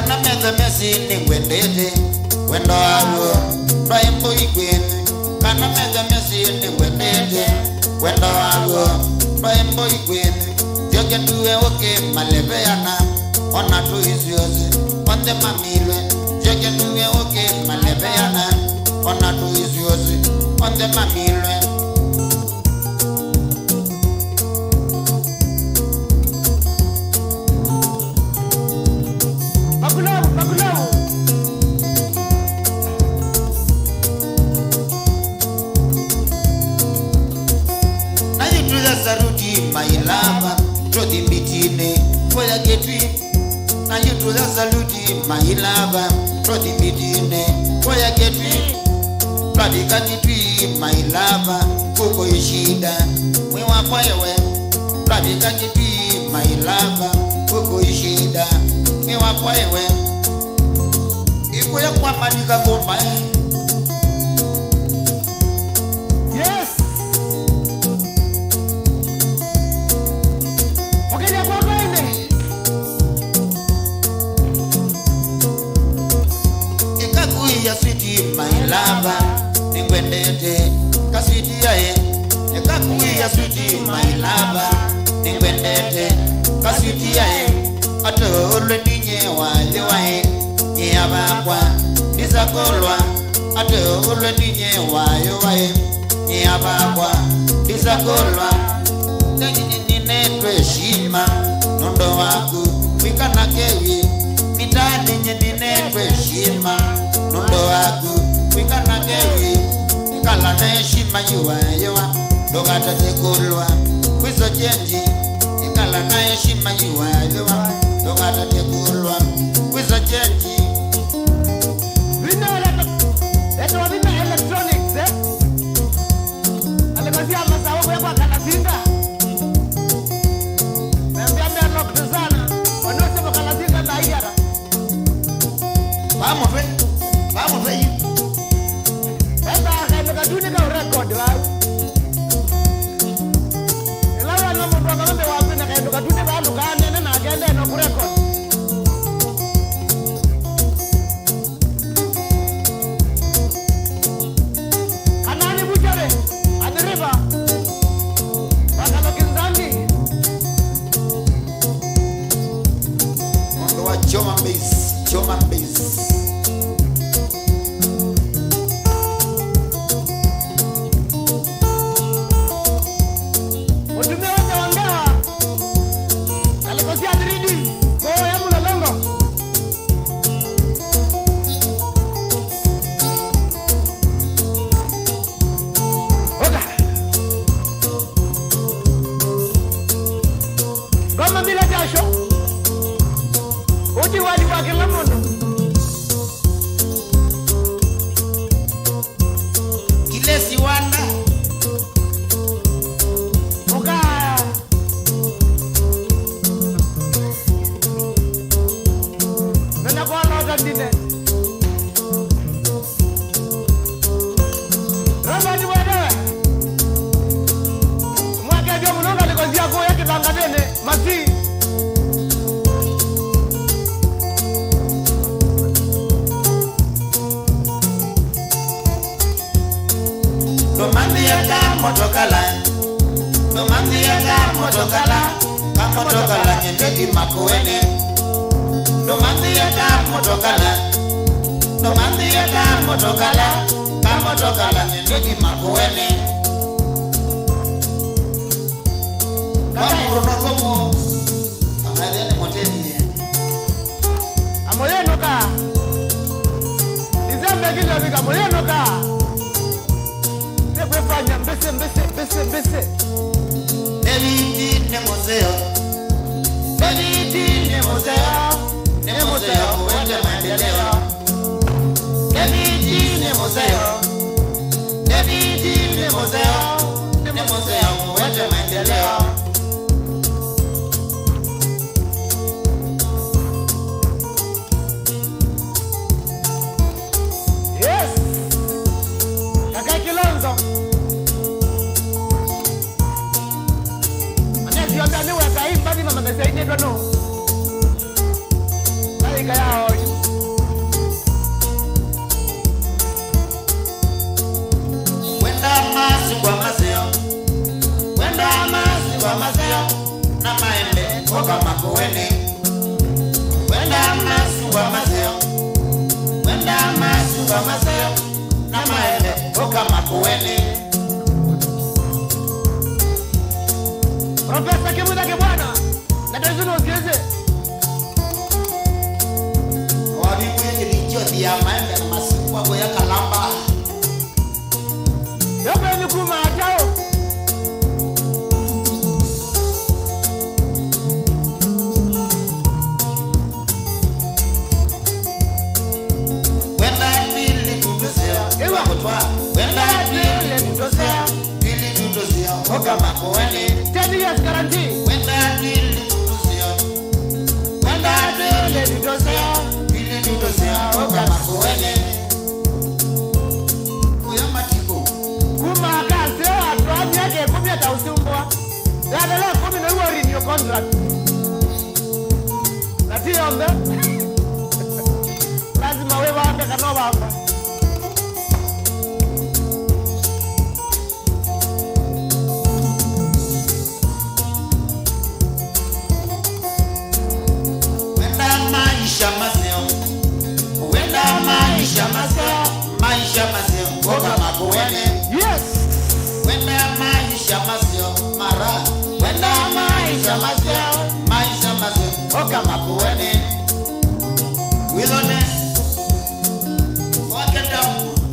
kana meza mesini wendete wendo ago raimbo igwen kana meza mesini wendete wendo ago raimbo igwen joge duwe oke malebeana ona tu isiozi onde mamilwe joge duwe oke malebeana ona tu isiozi onde mamilwe my lover, trodi bitine, foya getwi. Na you to the salute, my lover, trodi bitine, foya getwi. Pradika kitwi, my lover, koko ishida, we wa kwaewe. Pradika kitwi, my lover, koko ishida, we wa kwaewe. Iko ya kwa manika bomba. My lover, ningwendete kaswiti yae. Nekakuya switi my lover, ningwendete kaswiti yae. Atolwe ninye wale wae, nyabakwa nisakolwa. Atolwe ninye wale wae, nyabakwa nisakolwa. Ninetwe shima nondo waku wikana kewi. Mitani ninetwe shima nondo waku wikana kewi. Nikala na heshima yuwa dogata tekulwa kwizo jenji. Nikala na heshima yuwa dogata tekulwa kwizo jenji. Leto wabina electronics alemazia masawo kwa kalazinga. Membiambia nokutazana wanote kalazinga na iyara. Vamos fe Kaduni ka record wa. Elawa no mo ngombe wa pina ka ndo kaduni ba lu ka nene na agende no ku record. Kanani bujare adriba. Bakalo kinzandi. Ondo wa choma base. Goma bila jasho. Uji wali wa kila mono. Kile siwanda. Oka. Nana kwa nota dine. Ramba ni wewe. Mwaka ndio mnonga likozia kwa yake tangadene. Mati. Motokala kamotokala nyendeki makuene. Domandiyaka motokala kamotokala nyendeki makuene. Kamuruno komo amadene moteni. Amoyeno ka. Izambe kila vika amoyeno ka. Tekwe fanya mbese. David ne museo uende maendeleo. David ne museo uende maendeleo. Yes. Kaka Kilonzo. Aneti yonda niwe kaimba ni mama ngesaidwe no. Kaya yao maseo na maembe oka makueni. Wenda masuwa maseo, wenda masuwa maseo na maembe oka makueni. Profesa Kimuda Kibwana, na tezuno usiweze. Wabikuye kilicho ya maembe na masuwa kwa ya kalamba. Yope ni kuma atao. Wenda pili tutosea, ewa kutwa. Wenda pili tutosea, pili tutosea oka makueni. 10 years guarantee. Wenda pili tutosea, wenda pili tutosea, pili tutosea oka makueni. Kuya matiko Kuma kazi atuami yake 10 atausimbwa. Dadala 10 na uwa renew contract. Nati ombe. Lazima wewe ambe kanova hapa. maisha maseo, wenda maisha maseo, maisha maseo oka makueni. Yes. Wenda maisha maseo mara, wenda maisha maseo, maisha maseo oka makueni. Wilone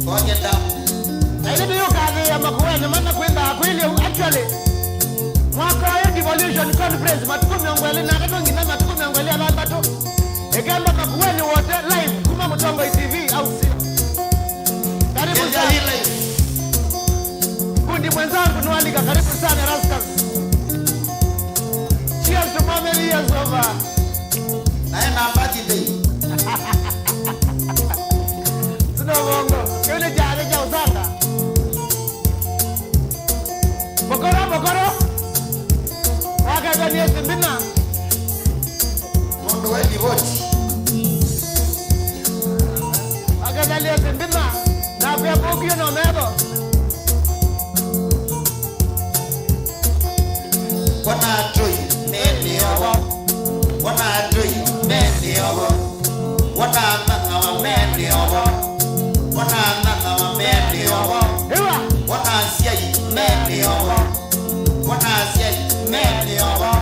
forget them. Na ile ndio kazi ya makueni maana kwenda kweli actually. Mwaka wa devolution conference matuko miongwele na kato ngina matuko miongwele ala bato. Egamba makueni wote live kuma Mutongo TV au si. Karibu sana. Kundi mwenzangu Nwalika, karibu sana Raskas. Cheers to family years over. Na birthday. Sino bongo. Yule jare ja usanga. Bokoro. Wakagani esimbina. Mondo wewe voti. Wakagani esimbina. Na pia bokio no mebo. Wana troi meni obo. Wana troi meni obo. Wana nanga meni obo. Wana nanga meni obo. Ewa. Wana siai meni obo. Wana siai meni obo.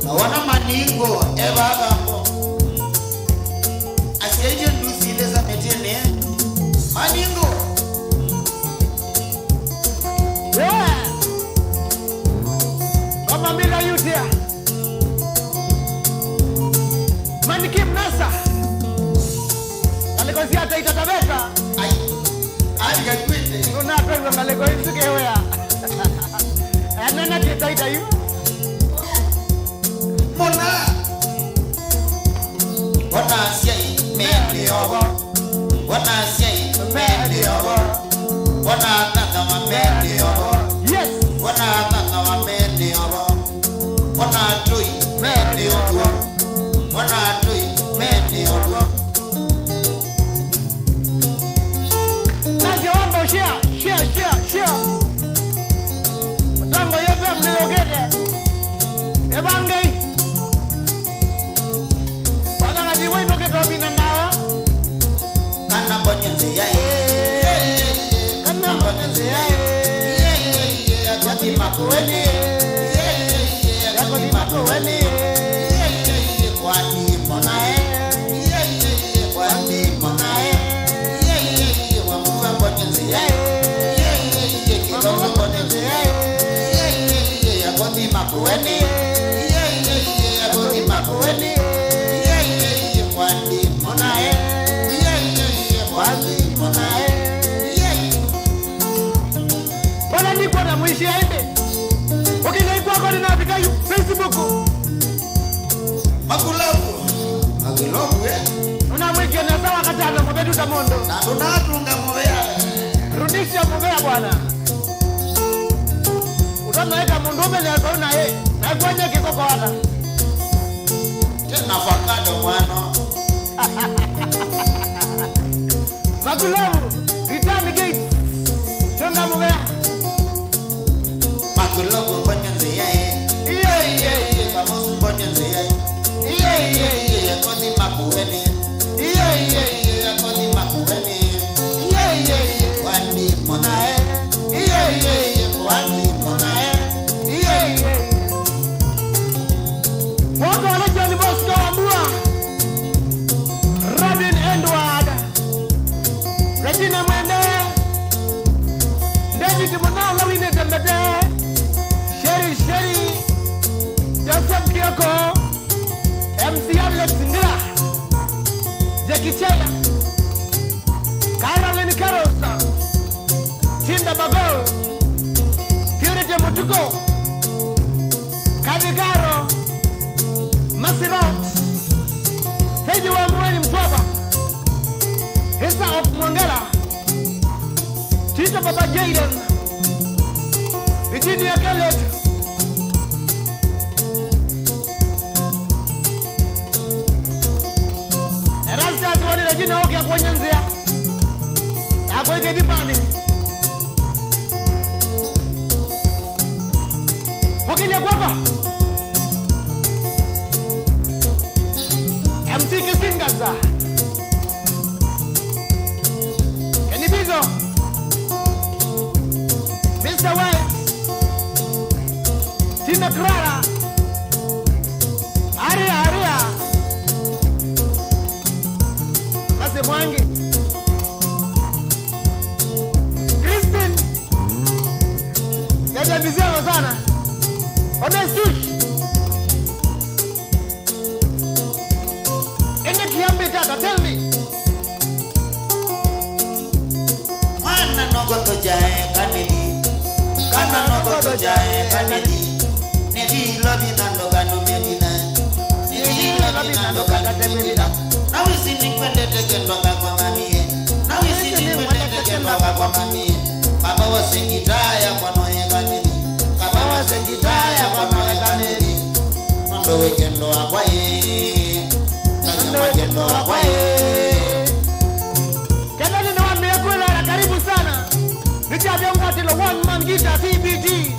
Na wana maningo eba gambo. Asiaje ndusile za metene. Maningo. Yeah. Kama mila yutia. Manikim nasa. Alikosi hata itatabeka. Ai gakwete. Unapenda ngaleko isuke wea. Anana titaita yu. Mona. Wana siai meni obo. Wana siai meni obo. Wana nanga meni obo. Yes. Wana nanga meni obo. Wana troi meni obo. Wana troi meni obo. Nasi wambo share. Mutongo yepe mniogete. Ebangei. Wadanga diwa itoke tobina nawa. Kana bonyenze ya Kana mboneze ya Yati makueni. Yako makueni. Kwani monae. Kwani monae. Wamuwa bonyenze ya Kilomo bonyenze ya Yagoti makueni. Yagoti makueni. Kwani monae. Kwani monae. Wala niko na mwishi aende. Ukina ikuwa kwa nina apika yu Facebook. Magulabu Unamwiki ya nasawa katana mwabedu tamondo. na tunatunga mwea. Rudisi ya mwea bwana. Utama eka mundume ni alko na ye. Na kwenye kikoko wata. Tena fakado mwano. Magulabu. Return gate. Chonga mwea. Matuko Kadigaro Masirot Heji wa Mwani Mtwaba Hesa of Mwangela Tita Baba Jaden Virginia Kellet Erasta Tuwani Regina Oki ya Kwanyanzia Ako ike dipani Wakili ya kwapa MC Kisingaza Kenny Bizo Mr. White Tina Clara Aria Mase Mwangi Kristen Yaja biziano sana Onestush Ene kiambi tata, tell me Kana nogoto jae kanedi Kana nogoto jae kanedi Nedi lobi nando gano medina Nedi lobi nando gano medina Na wisi nikwende tekendo kwa mamie Na wisi nikwende tekendo kwa mamie Baba wasengitaya kwa noye kanedi Baba wasengitaya kwa noye kanedi Nando wekendo wakwaye Nando wekendo wakwaye Kanani na wambia kwela ya karibu sana Nitabia mkatilo one man guitar TBT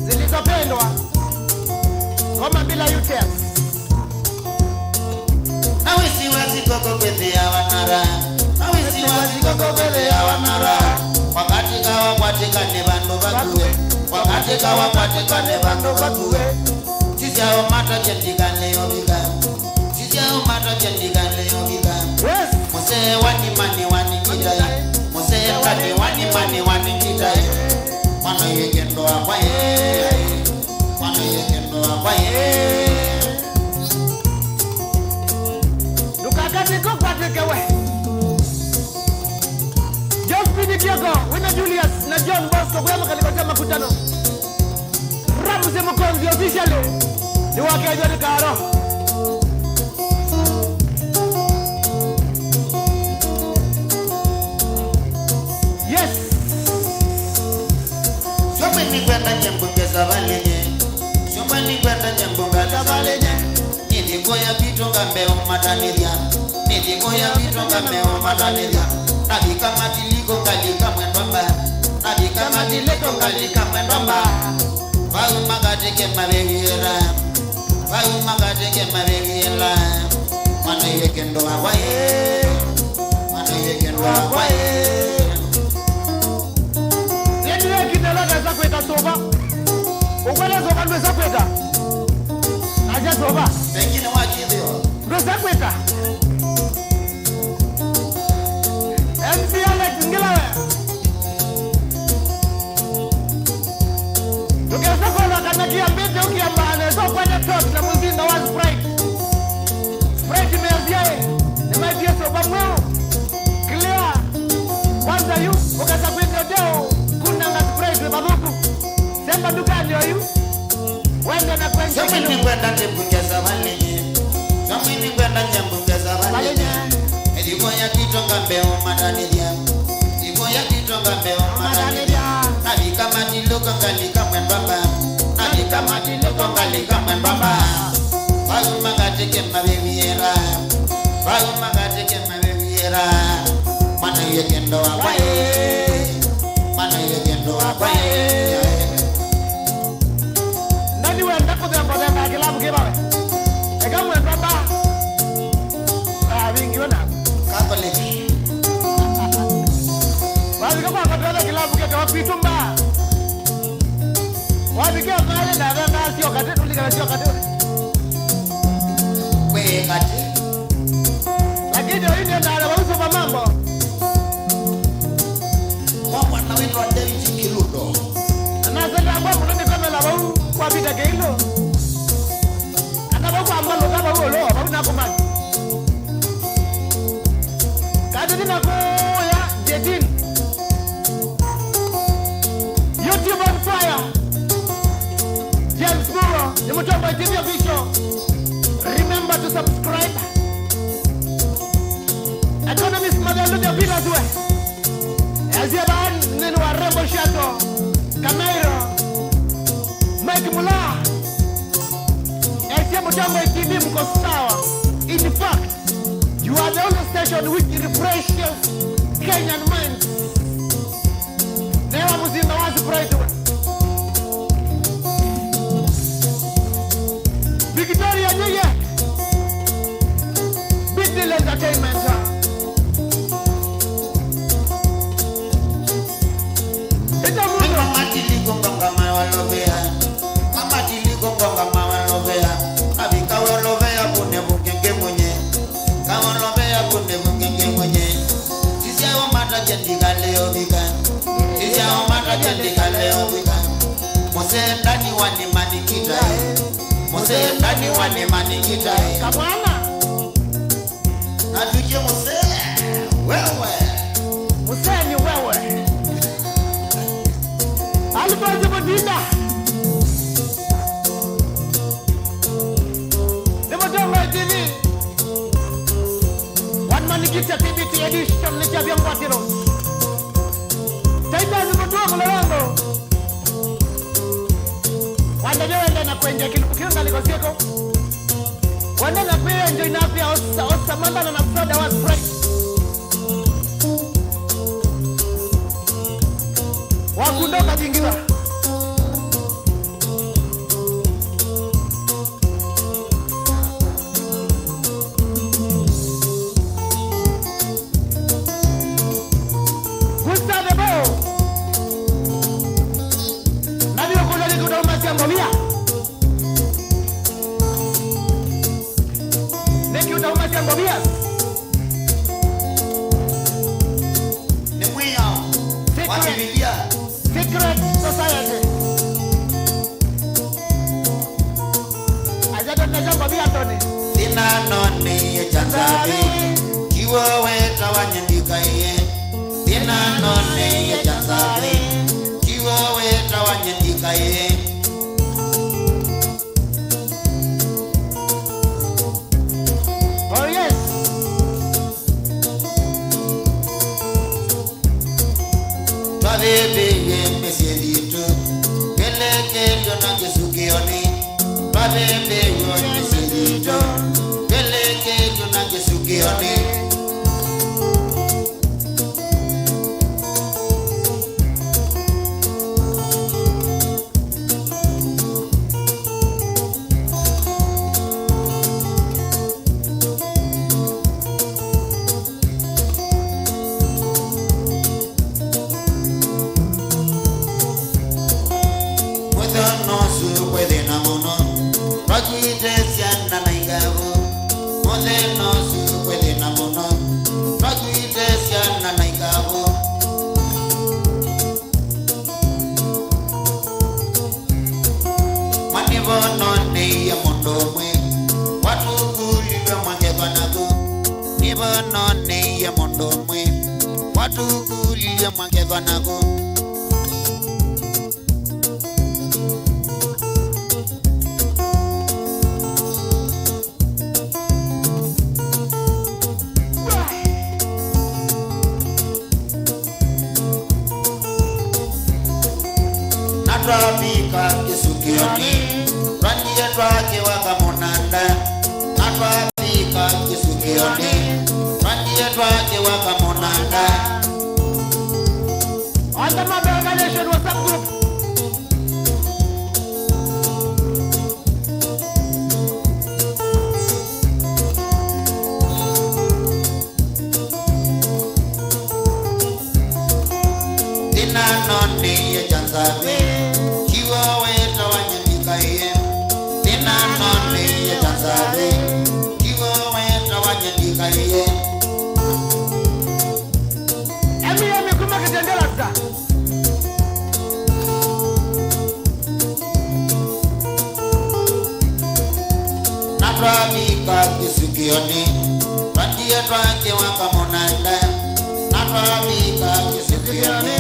Zilizopendwa Koma bila UTS Nawisi wazi koko kwete ya wanara Nawisi wazi koko kwete ya wanara Wakati kawa kwatika ne bando bakue Wakati kawa kwatika ne bando bakue Sisi hao mata jendika leo bika Sisi hao mata jendika leo bika Yes Mose wani mani wani kitai Mose kani wani mani kitai Wana yekendo wakwaye Wana yekendo wakwaye Nukakatiko kwatekewe Jospini Kioko Wina Julius na John Bosco Kuyama kalikotia makutano Ramuse Mukonzi officially Ni wake Joni Karo Yes Shomwe ni kwenda nyembungeza valenye Shomwe ni kwenda nyembungeza valenye Nidiko ya vitu ngambeo mataniria Nidiko ya vitu ngambeo mataniria Nabika matiliko kalika mwendwamba Nabika matiliko kalika mwendwamba Vahu magateke mabegiera Vahu magateke mabegiera Mwana yekendo wawaye Mwana yekendo wawaye Yedile kinelada za kweta soba Ukwele soba nwe za kweta Aja soba Pengine wakidhio Nwe za kweta MC Alex Ngilawe Tukesa kola kanakia mbete ukiambane So kwenye top na mwizinda wa Sprite Sprite imeaziae Nimaitia soba mweo Clear Kwanza yu Ukasa kwita deo Kunanga Sprite babuku Semba dukani yu Wende na kwenye Shomwe ni kwenda nyembungeza valenye Shomwe ni kwenda nyembungeza valenye Ediko ya kitonga mbeo mataniria Ediko ya kitonga mbeo mataniria Nabika matiliko kalika mwendwamba Nabika matiliko kalika mwendwamba Vahu magateke mabegiera Vahu magateke mabegiera Mwana yekendo wakwaye Mwana yekendo wakwaye Nani wenda kudemba kilabu kibawe Eka mwenda ba Vingi wana Catholic Wazika kwa katwele kilabu kete wapitumba Wazika mali na venda siyo kate Ulikana siyo kate Kwe kati Lakini hini ndara wauso pa mambo Mwana wetu wa David Kiludo Anasenda kwa mwenye kame la wau Kwa vita keilo Anaba kwa ambalo kama huo loo Babu na kumani Kadiri na kuya Jetin YouTube on Fire, James Buro, the Mutombo TV official. Remember to subscribe. Economist Magaluda Vilazwe. Aziaban, Nenua Remo Shato, Camairo, Mike Mula. Mutombo TV Mukosawa. In fact, you are the only station which refreshes Kenyan minds. Never was in the ones bright. Victoria New York. Big Deal Entertainment. It's a movie. Matili Gonga Mawalovea. Matili Gonga Mawalovea. Abika Walovea Pune Bukenge Munye. Kawalovea Pune Bukenge Munye. Sisi ya umata jendika leo vika. Sisi ya umata jendika leo vika. Mose ndani wani manikita. Mose ndani wani manikita. Kamwana. Natuje Mose. Wewe. Mose ni wewe. Alibazi Modina. TV. One Manikita TBT edition licha vya Mwatiro. Taita zimutua mlewango. Wanda na kwenye kilukiunga likosieko. Wanda na kwenye enjoy na afya osa mandala na soda wa Sprite. Wakundoka jingiwa. Secret Society. Aja don naja babi atoni. Sina noni ye chanzabi. Kiwo weta wanyandika ye. Sina noni ye chanzabi. Kiwo weta wanyandika ye. Oh yes. Bebe ye mesielito. Kele kele na kesukioni. Bebe yo mesielito. Kele kele na kesukioni. Natwabika kisukioni. Rani ya twake wakamonanda. Natwabika kisukioni. Rani ya twake wakamonanda. On the Mother Organization WhatsApp group. Dina noni ye chanzabi. Kiwa weta wanyandika ye. Dina noni ye chanzabi. Kiwa weta wanyandika ye. Emi kuma kitendela sa. Natwabika kisukioni. Rani ya twake wakamonanda. Natwabika kisukioni.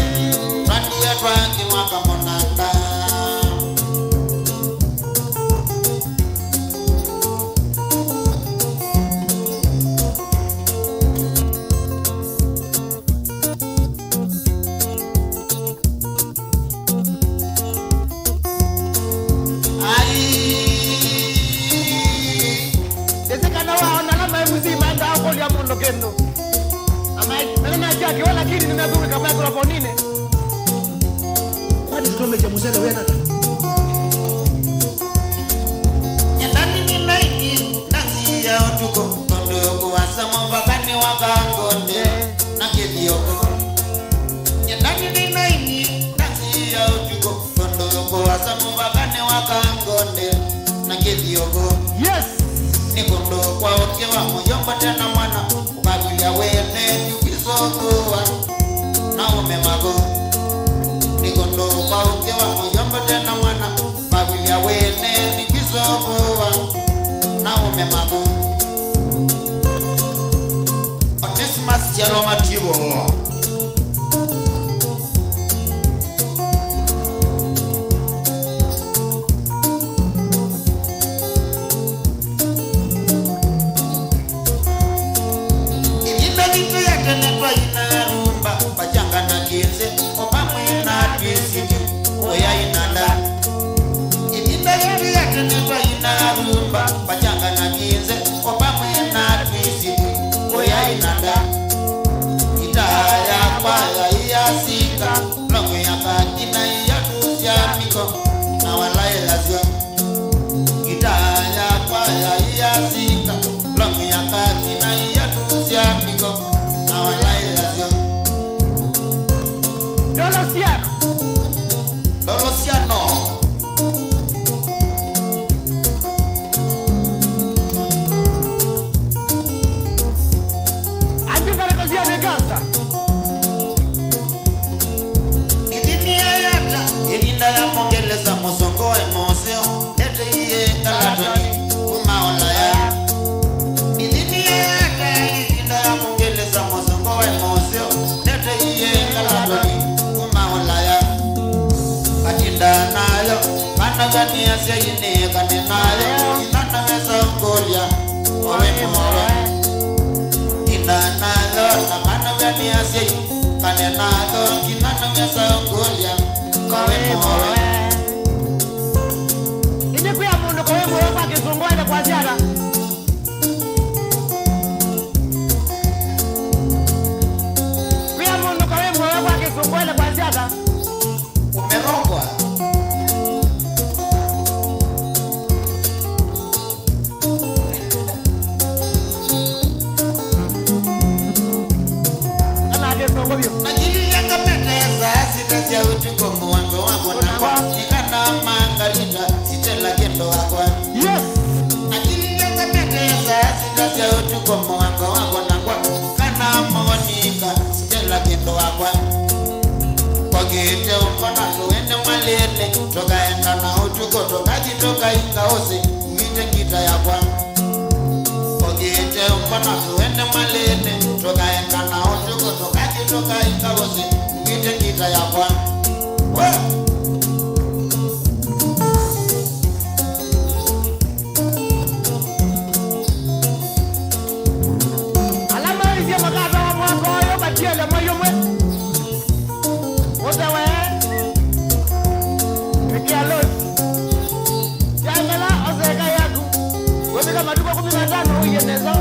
Rani ya twake wakamonanda. na duwe kama microphone nine. Kwani tume cha muzele wewe nata? Nyandani ni laini nasi ya utuko Kondogo wasamo mbakani wakangonde na kilioko. Nyandani ni laini nasi ya utuko Kondogo wasamo mbakani wakangonde na kilioko. Yes. Ni kondo kwa oke wa mujomba tena mwana ukagulia wene nyukisokuwa na umemago. Ni kondo kwa oke wa mujomba tena mwana ukagulia wene nyukisokuwa na umemago. Onesimus Chalo Matibo. Gania sayine kanenale inana mesongolia owe mowe inana lo namana gania sayine kanenale inana mesongolia owe mowe ine kuya mundu kowe mowe kwa kisungwele kwa ziara kuya mundu kowe mowe kwa kisungwele kwa ziara umerogwa. Najili yanga peteza sitasia utuko mwango wangu na nikana mangalita sitela kendo wakwa. Yes. Najili yanga peteza sitasia utuko mwango wangu na kana monika sitela kendo wakwa. Kwa gete umpana tuende malele toka enda na utuko toka jitoka inga ose mwite kita yakwa. Kwa gete umpana tuende malele toka enda na utuko toka toka ikawose ngite kita yakwa. Alama hizi makaza wa mwako yo batiele moyomwe ozawe Mikia los Jangala ozeka yaku Webika matuko 15 uyeneza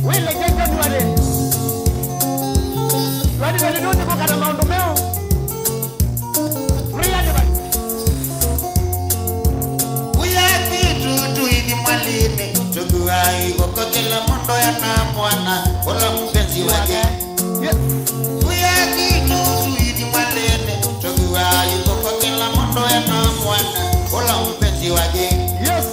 Wile keke duwale Wadi wali nuti kukana maundu meo Ria ni bali Uya kitu tuini mwalini Tukuwai koko kila mundo ya na mwana Ola mpenzi wake. Yes. Uya kitu tuini mwalini Tukuwai koko kila mundo ya na mwana Ola mpenzi wake. Yes.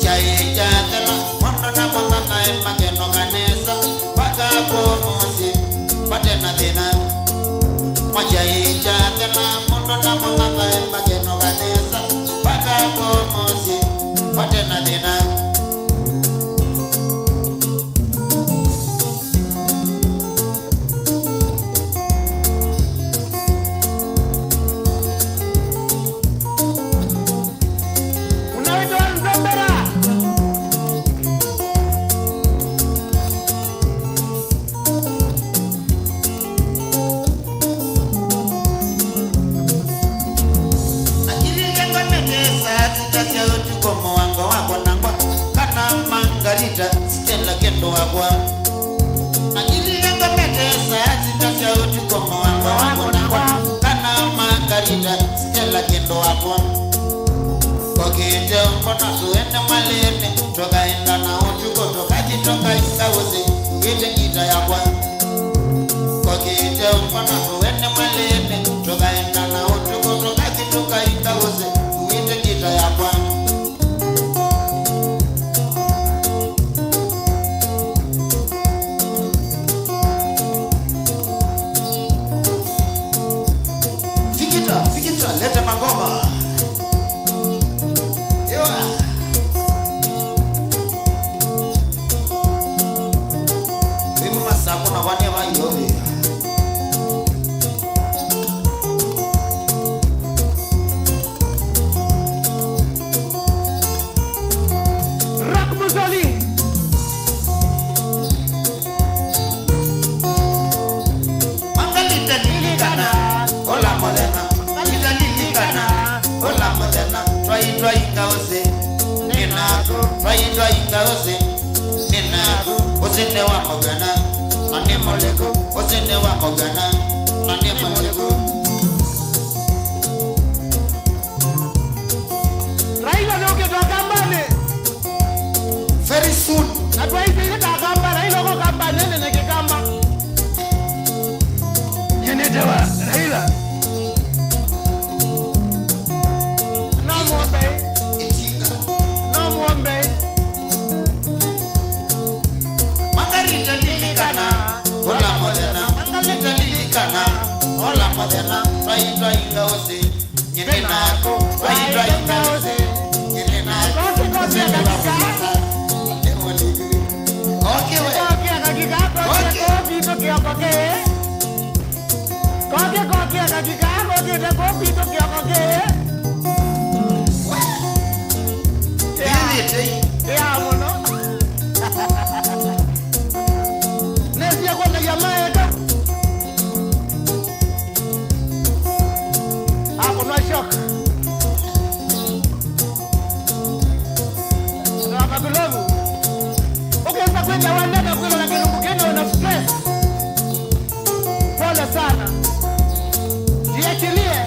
Chai chatela mundo na mwana na emageno kanesa Paka komosi patena dina Moja chatela mundo na mwana na emageno kanesa Paka komosi patena dina. Unawitoa Nzambera Stella kendo wakwa. Najili yanga metesa sitasia utuko yakwa kokite mbona tuende malene tokaenda na utuko tokajitoka ikawose ite kita yakwa kokite mbona tuende malene tokaenda na utuko tokajitoka ikawose ite kita yakwa fikita leta magoma kuna wania mayobe Rock Muzali Mangalita nilikana Ola modena Mangalita nilikana Ola modena Try ingawose Ninaku Try ingawose Ninaku Osene wa mogana Mane moleko, osene wa mogana, mane moleko. Raila noke to kambane. Very soon. Atwa ise ta kamba, Raila ko kambane ne ke kamba. Yene dewa, Raila. No mwombe. Itinga. No mwombe. Mangarita nilikana. Ola modena, mangalita nilikana. Ola modena, try ingawose. Nyene nako, try ingawose. Nyene nako, Koke kakika. Okay we. Koke kakika, koke koke koke. Koke kakika, koke koke. Ya mono. Nesia kwa na jamaa eka. Hapo na shock. Na kabulamu. Ukianza kwenda wandaka kwenda lakini ukenda una stress. Pole sana. Jiachilie.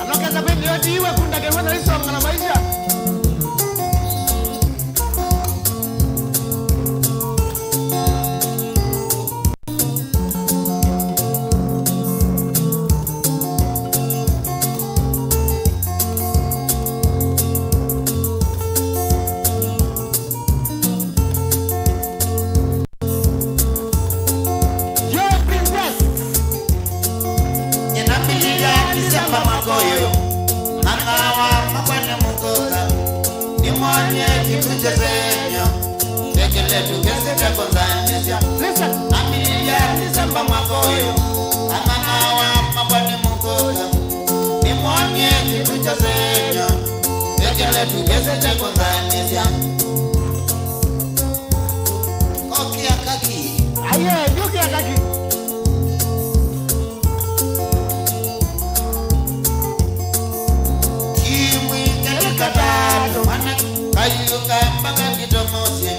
Anokaza kwenda yote iwe kunda kwa na hizo ngana maisha. Listen, Amilia December makoyo Amanawa mabani mukola Nimwanye kibucha zenyo Ekele tugeze teko zanizia Koki akaki aye, yuki akaki. Kimwi kelikatalo Mana kayuka mbaga kitomosye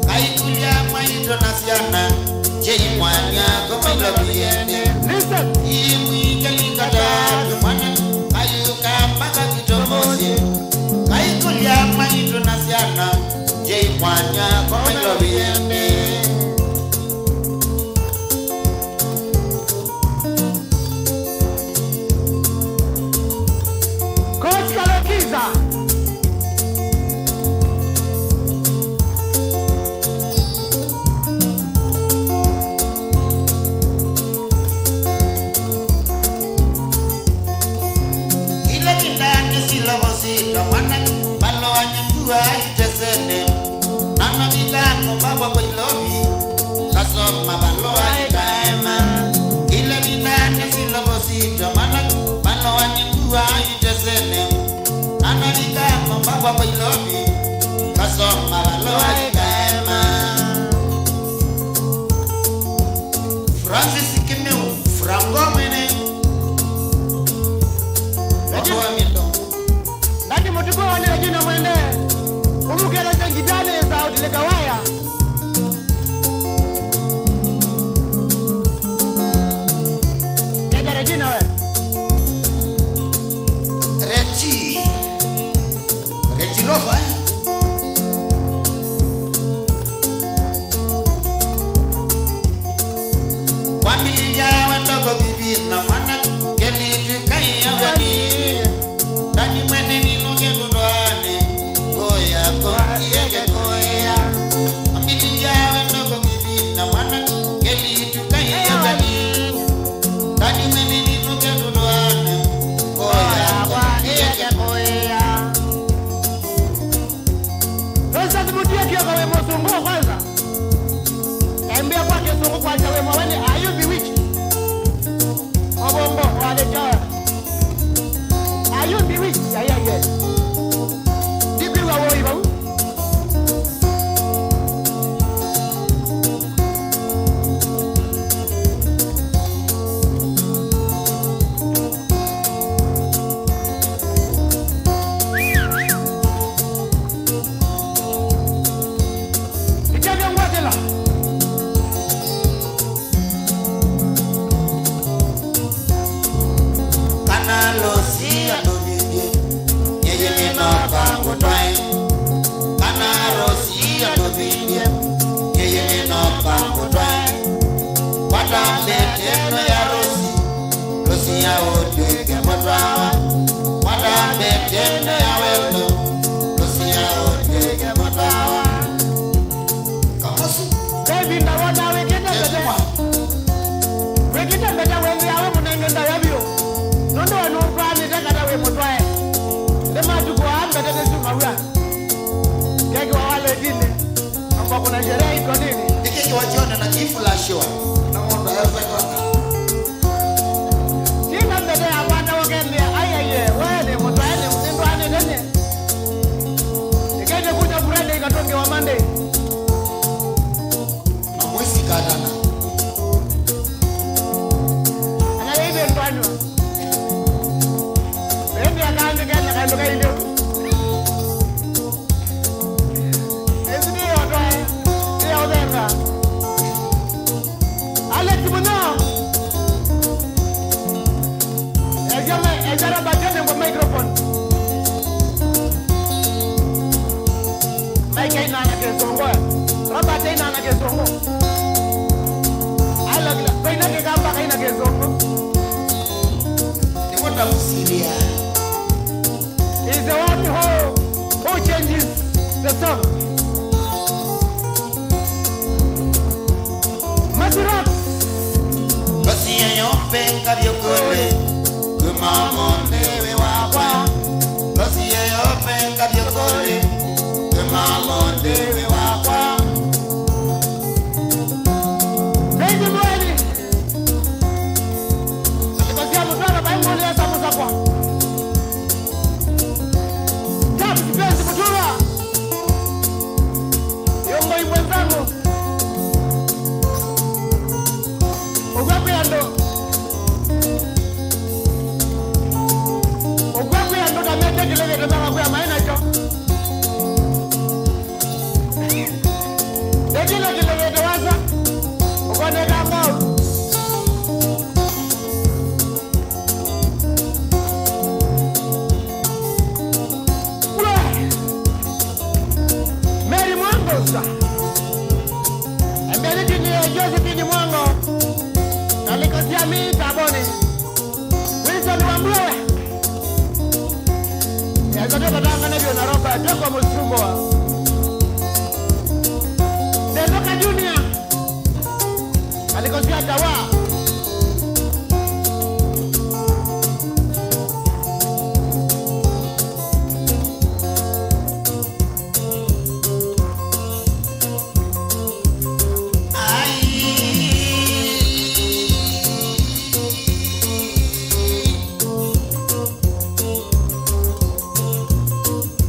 Kaikulia maito nasiana Jei mwanya komelo biyene Listen, Kimwi kelikatalo Mana kayuka mbaga kitomosye Kaikulia maito nasiana Jei mwanya komelo biyene Coach Kalokiza. Ile kindani sila wasika Wana balo wanyangua itesene Nana milango baba kwa ilobi Kasoma balo waikaema Ile kindani sila wasika Wana balo wanyangua itesene Nana milango baba kwa ilobi Kasoma balo waikaema Francis Kimeu Frango mene Watu wa mito Nani mutuko wale jina mwende. Umuke na jangidane za utileka waya. Regina we. Reginova. Familia wandogo bibi na mwana keli tukaya wani. Tani mwene ninuke ndoane. Goya goya goya. Familia wandogo bibi na mwana keli tukaya wani. Tani mwene ninuke ndoane. Goya goya goya. Sasa timutie kia kwa wemo sungu kwanza. Embea kwa kesungu kwanza wemo wani ayu biwiki. Obongo wale jawa. Ayu biwiki ya ye. Dibi wa woi bau. Kuna sherehe iko nini? Nikiki wajiona na kiflashiwa. Na mwanda ya kwa. Kina mbele ya bwana wakembia ayaye wewe mtwaene msindwane nene. Nikaje kuja Friday ikatonge wa Monday. Na mwezi kadana. Ana ibe ndwanyo. Wewe akaanza kana kandoka ile. Microphone. Mike ina na kesongo. Robert ina na kesongo. Alagla, baina ke kamba kaina kesongo. Ni wata msilia. Is the one who changes the song. Masirat. Basi yombe kabyo kole. Kumamonde we wakwa. Basi yombe kabyo kole. Kumamonde we wakwa. Baby mwani. Alikosia mutwana bai mwani ya samu zakwa. Jabu kipenzi mutura. Yongo imwenzangu. Ugwape ya ndo. Ugwape ya ndo kamete kilege kutama kuya maina cho. Dekile kilege tuwasa. Ukone kambao. Mary Mwango sa. Mbele dini ya Josephine Mwango. Alikosia mii taboni. Wilson Wambue. Ya zote katanga nebyo na roba. Toko musumbo. Dezoka Junior. Alikosia tawa.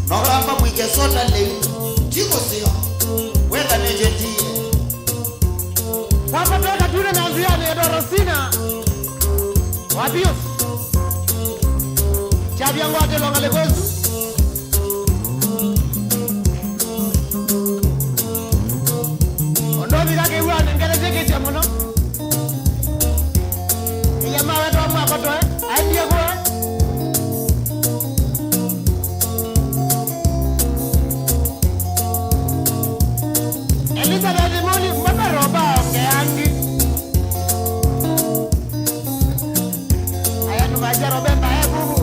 Noramba mwike soda leo. Tiko sio. Wenda nejetie. Papa toka tune na ziani ya Dorosina. Wabios. Chabi yangu wate longa legozu. Ondovi lake uwa nengele zeke chamono. Iya mawe to mwa kwa majaro bemba bubu.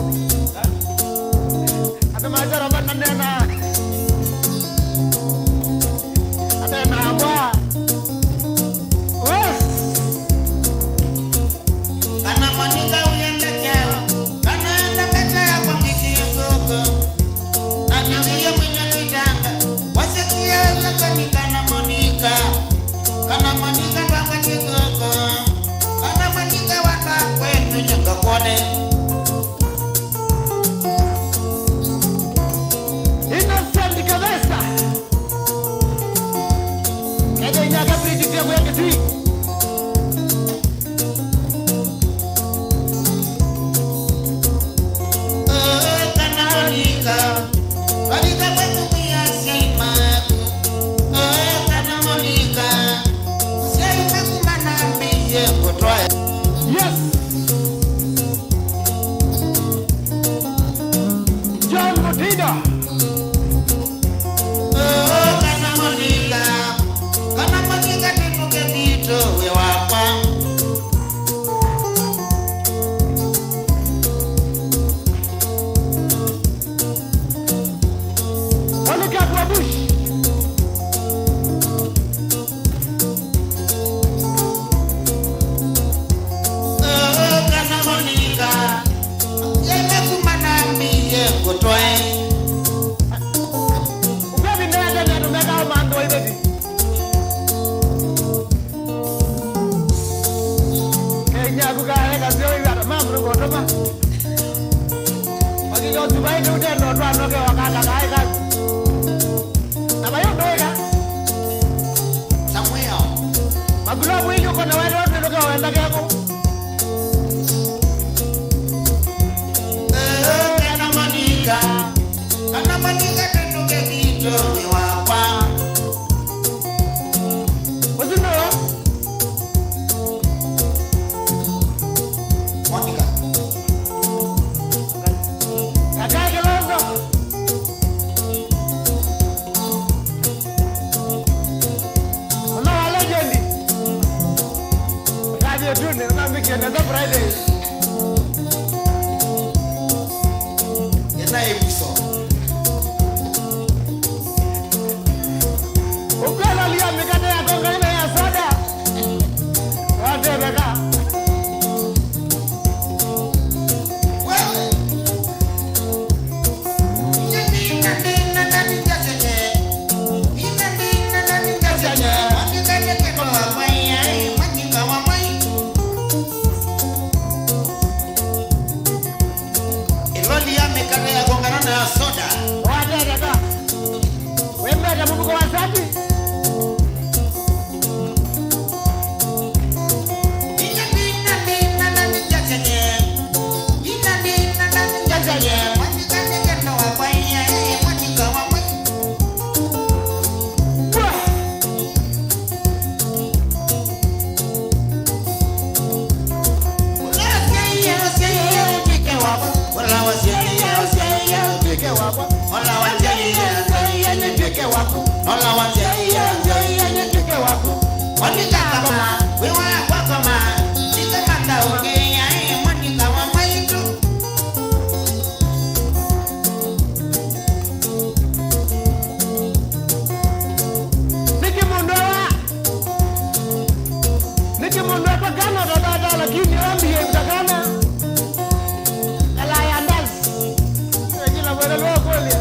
Ate majaro bana nena. Ate na bwa. Wes. Kana manika uyenda kero. Kana enda betara kwa mkiyoko. Anyangiye mwenye kitanga. Wasikia lakini kana manika. Kana manika banga kikoko. Kana manika waka kwetu nyaka kone. Innocent kabisa. Kede nyaka priti kwa mwenge tui. Kana manika. Manika kwetu kuya seima. Kana manika. Seima kumana mbiye kutoya. Yes. John Mutido. Kana manika tinuke mito we wapa. Monica Bush. Kana manika. Yeme kumana mbiye kutoya. Upevi nenda na numeka umando ibedi. Kenya kukaeka sio hivi mambo ngotoma. Wakiyo Dubai ndio ndo anoke wakaka kaeka. Na bayo ndoeka. Samuel. Magulabu hiyo kuna wale wote ndio waenda kako. Kana manika tinuke mito we wapa. What's it now? Monica. Kakake longo. Una legend. Radio tune na miki na Friday. Yena ebiso. Ukala lia mikate ya konga ina ya soda. Wate beka. Wewe. Nina nani jajenye. Nina nani jajenye. Manika yake kwa mamai. Manika mamai. Iloli ya mikate ya konga na soda. Wate beka. Wembe ya mungu kwa wasabi. Nina nani jajenye. Nina nani jajenye. Manika yake kwa mamai. Manika mamai. Nikimundoa pakana dada lakini ombi mtakana. Kala ya ndazi. Jina bwana leo kweli.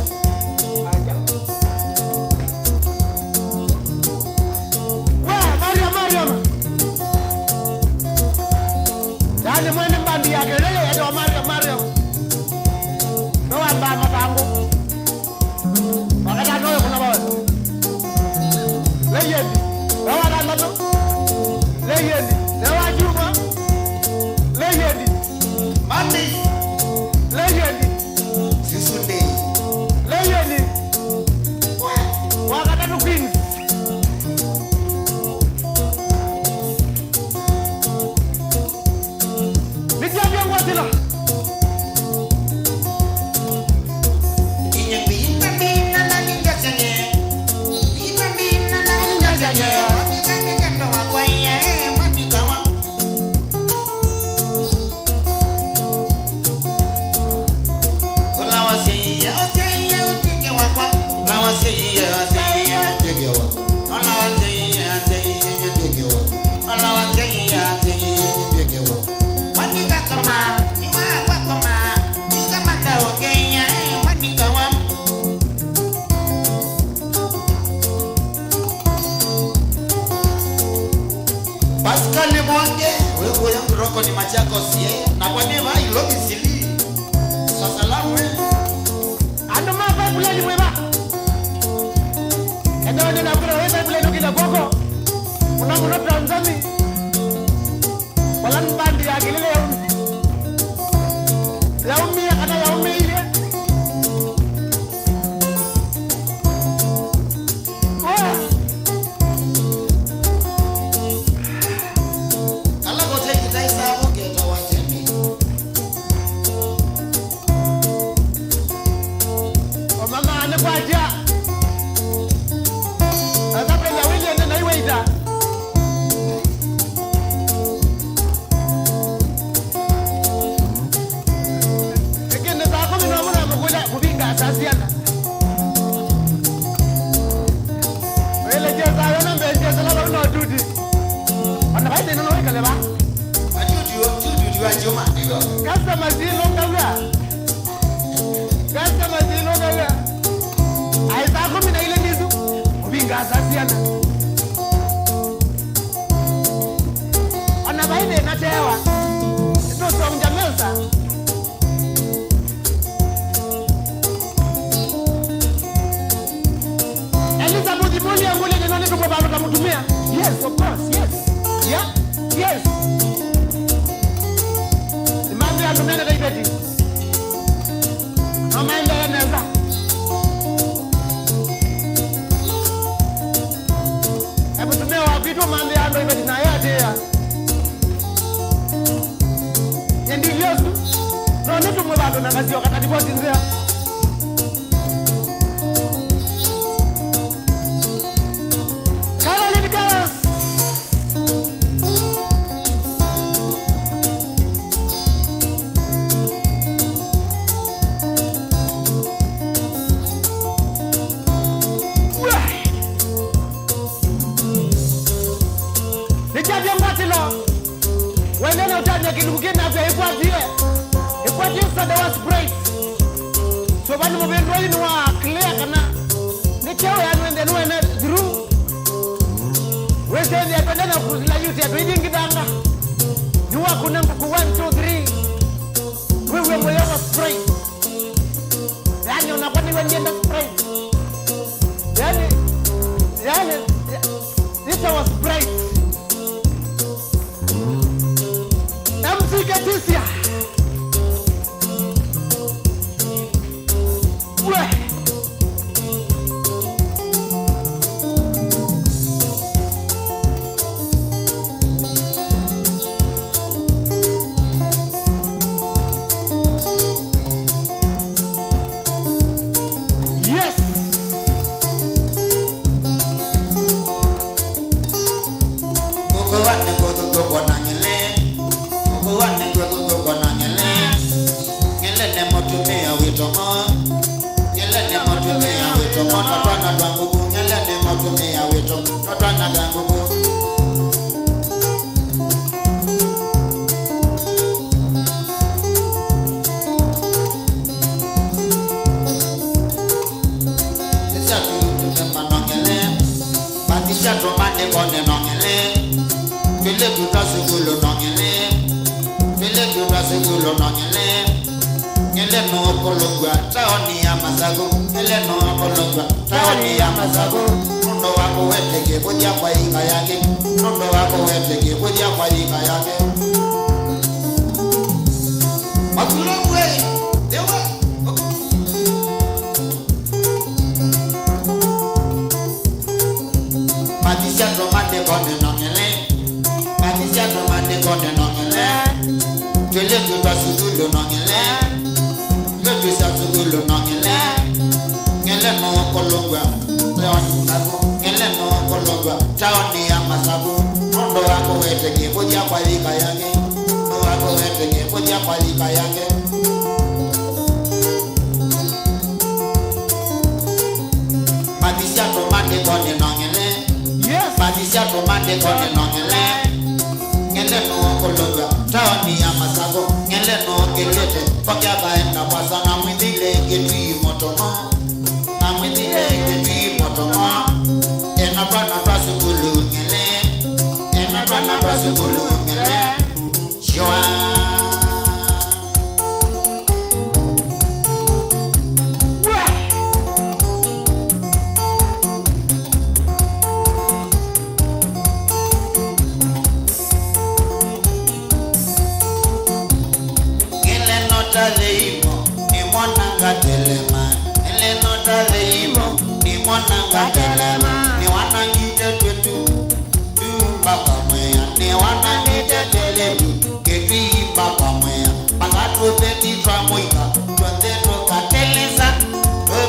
Muna Tanzania. Walan bandi agile yaumi kana yaumi ile. Kala kote kitaisa oke tawatemi. O mama anapaja. Atapenda wile na iweita. Asasiana. Wele jeza yana mbejeza la no duty. Ana baide no weka leba. Duty wa joma ndio. Customer zilo ngawa. Customer zilo ngawa. Aiza kumi na ile nizu. Kubinga asasiana. Ana baide na tewa. Ito so mjamelsa. Yes, of course, yes. Yeah, yes. The man there to manage it. No man there never. Able to know a bit of man there to even deny it. And the years, no need to move out on a joke at the bottom there. So when we went right now, clear kana. The chow and when they know and through. We say they are going to put like you said, reading it down. You are going to 1, 2, 3. We will have a spray. Then you're not going to get the spray. Then this was spray. I'm sick of this year. nota leimo ni mwana ngatelema ele nota leimo ni mwana ngatelema ni wanangite twetu baba mwea ni wanangite teletu ketu baba mwea pangatu beti twamoika twende tokateleza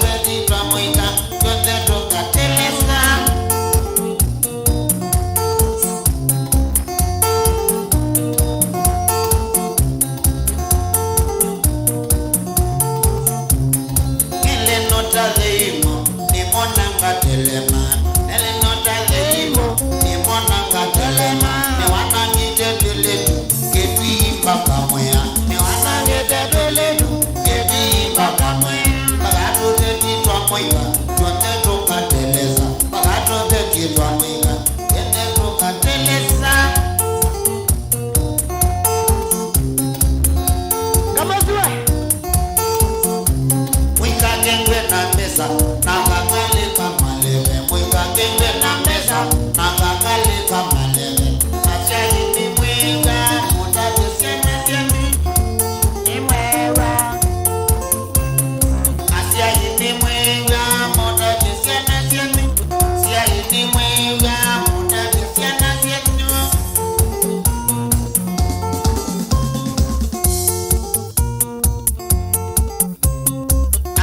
beti twamoika twende tokateleza telema ele nota leimo ni mwana ngatelema ni wanangite teletu ketu baba mwea ni wanangite teletu ketu baba mwea pagatu beti twamoika twende tokateleza pagatu beti twamoika twende tokateleza Kamazua mwika gengwe na mesa na kakale kamalele mwika gengwe na mesa na kakale kamalele asyai ni mwika mutaje sema semi ni mwewa asyai ni mwika mutaje sema semi asyai ni mwika mutaje sema semi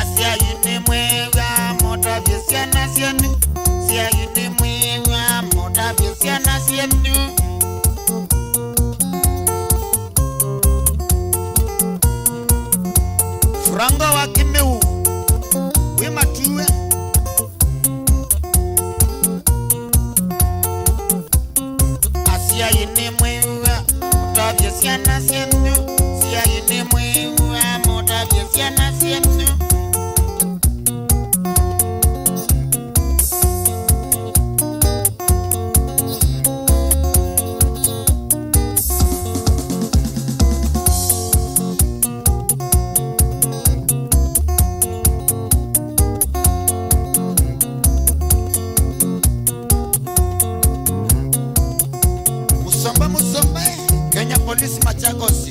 asyai ni mwika mutaje sema semi asyai ni mwika mutaje sema semi Frango wa Kimeu wema tuwe asia yini mwewa mutavye siana sienu sia yini mwewa mutavye siana sienu Musomba Kenya Police Machakos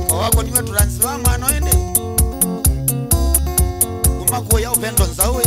wako niwe turansiwa mano ende kumakuwa ya upendo nzawe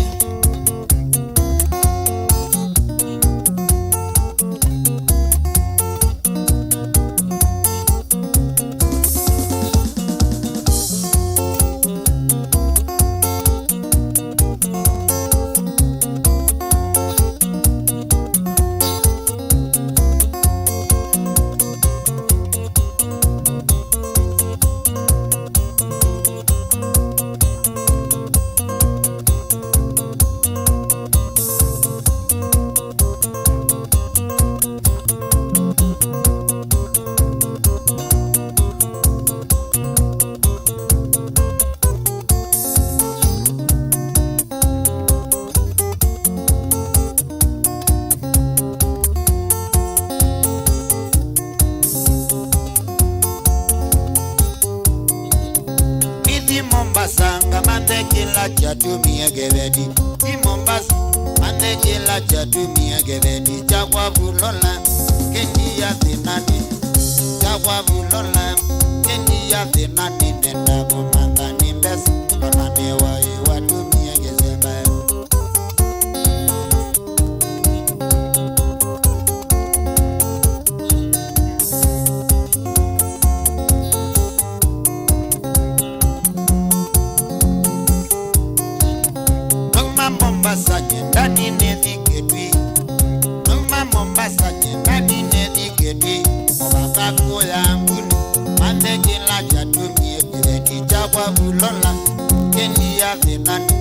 Mombasa ngamande kila chatumia gevedi di Mombasa ande kila chatumia gevedi chakwa vulola kendi ya thinani chakwa vulola kendi ya thinani nenda kumanga nimbes konane wa watumia gezeba Mombasa ndani nediketwi Numa Mombasa ndani nediketwi Mwakako yanguni Mande kila chatumie Kireti chakwa ulola Kendi ya thinani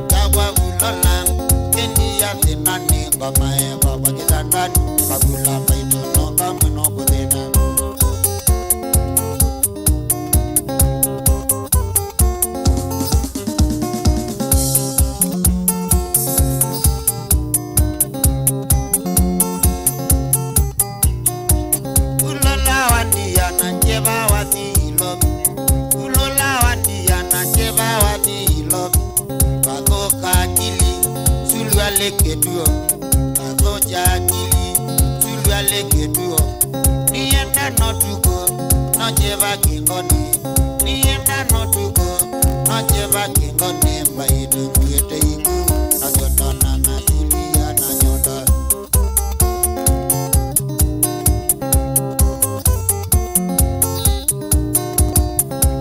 Chakwa ulola Kendi ya thinani Ngoma ewa wakitandani Bagula paitono kamwino kuthina Leketuo, azoja akili, sulu aleketuo. Nienda no tuko, no jeva kingoni. Nienda no tuko. Najeba kingo nemba idu kwete iku Najoto na nasilia na nyoda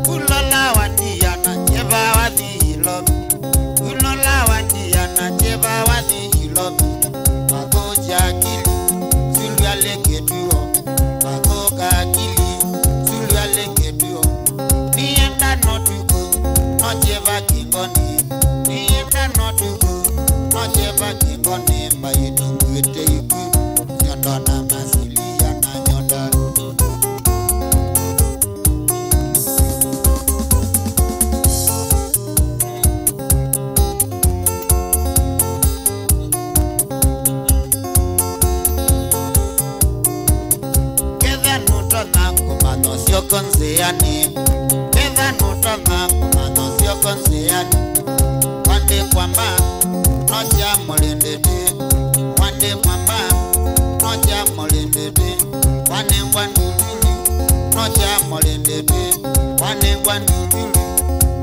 Ulola wandia na jeba wadi ilobi Ulola wandia na jeba wadi ilobi Mako jakili Sulu ya leke duo Mako kakili Sulu ya leke duo Nienda notuko Nojeba kingoni Nienda notuko Nojeba kingoni Maidu kwete iku Nyondo na masilia na nyoda Konseani Eva nutanga kumano sio konseani Wande kwamba Noja molendede Wande kwamba Noja molendede Wane wanulili Noja molendede Wane wanulili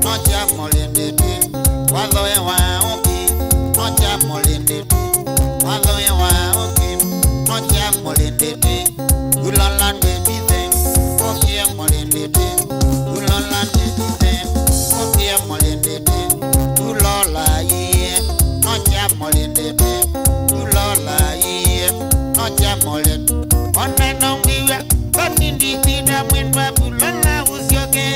Noja molendede Wazoe waoki Noja molendede Wazoe waoki Noja molendede Ulalande bide Okie molendede, ulolande Okie molendede, ulola iye Noja molendede, ulola iye Noja molendede One nongiwe, konindi kida mwenwa Bulola usioke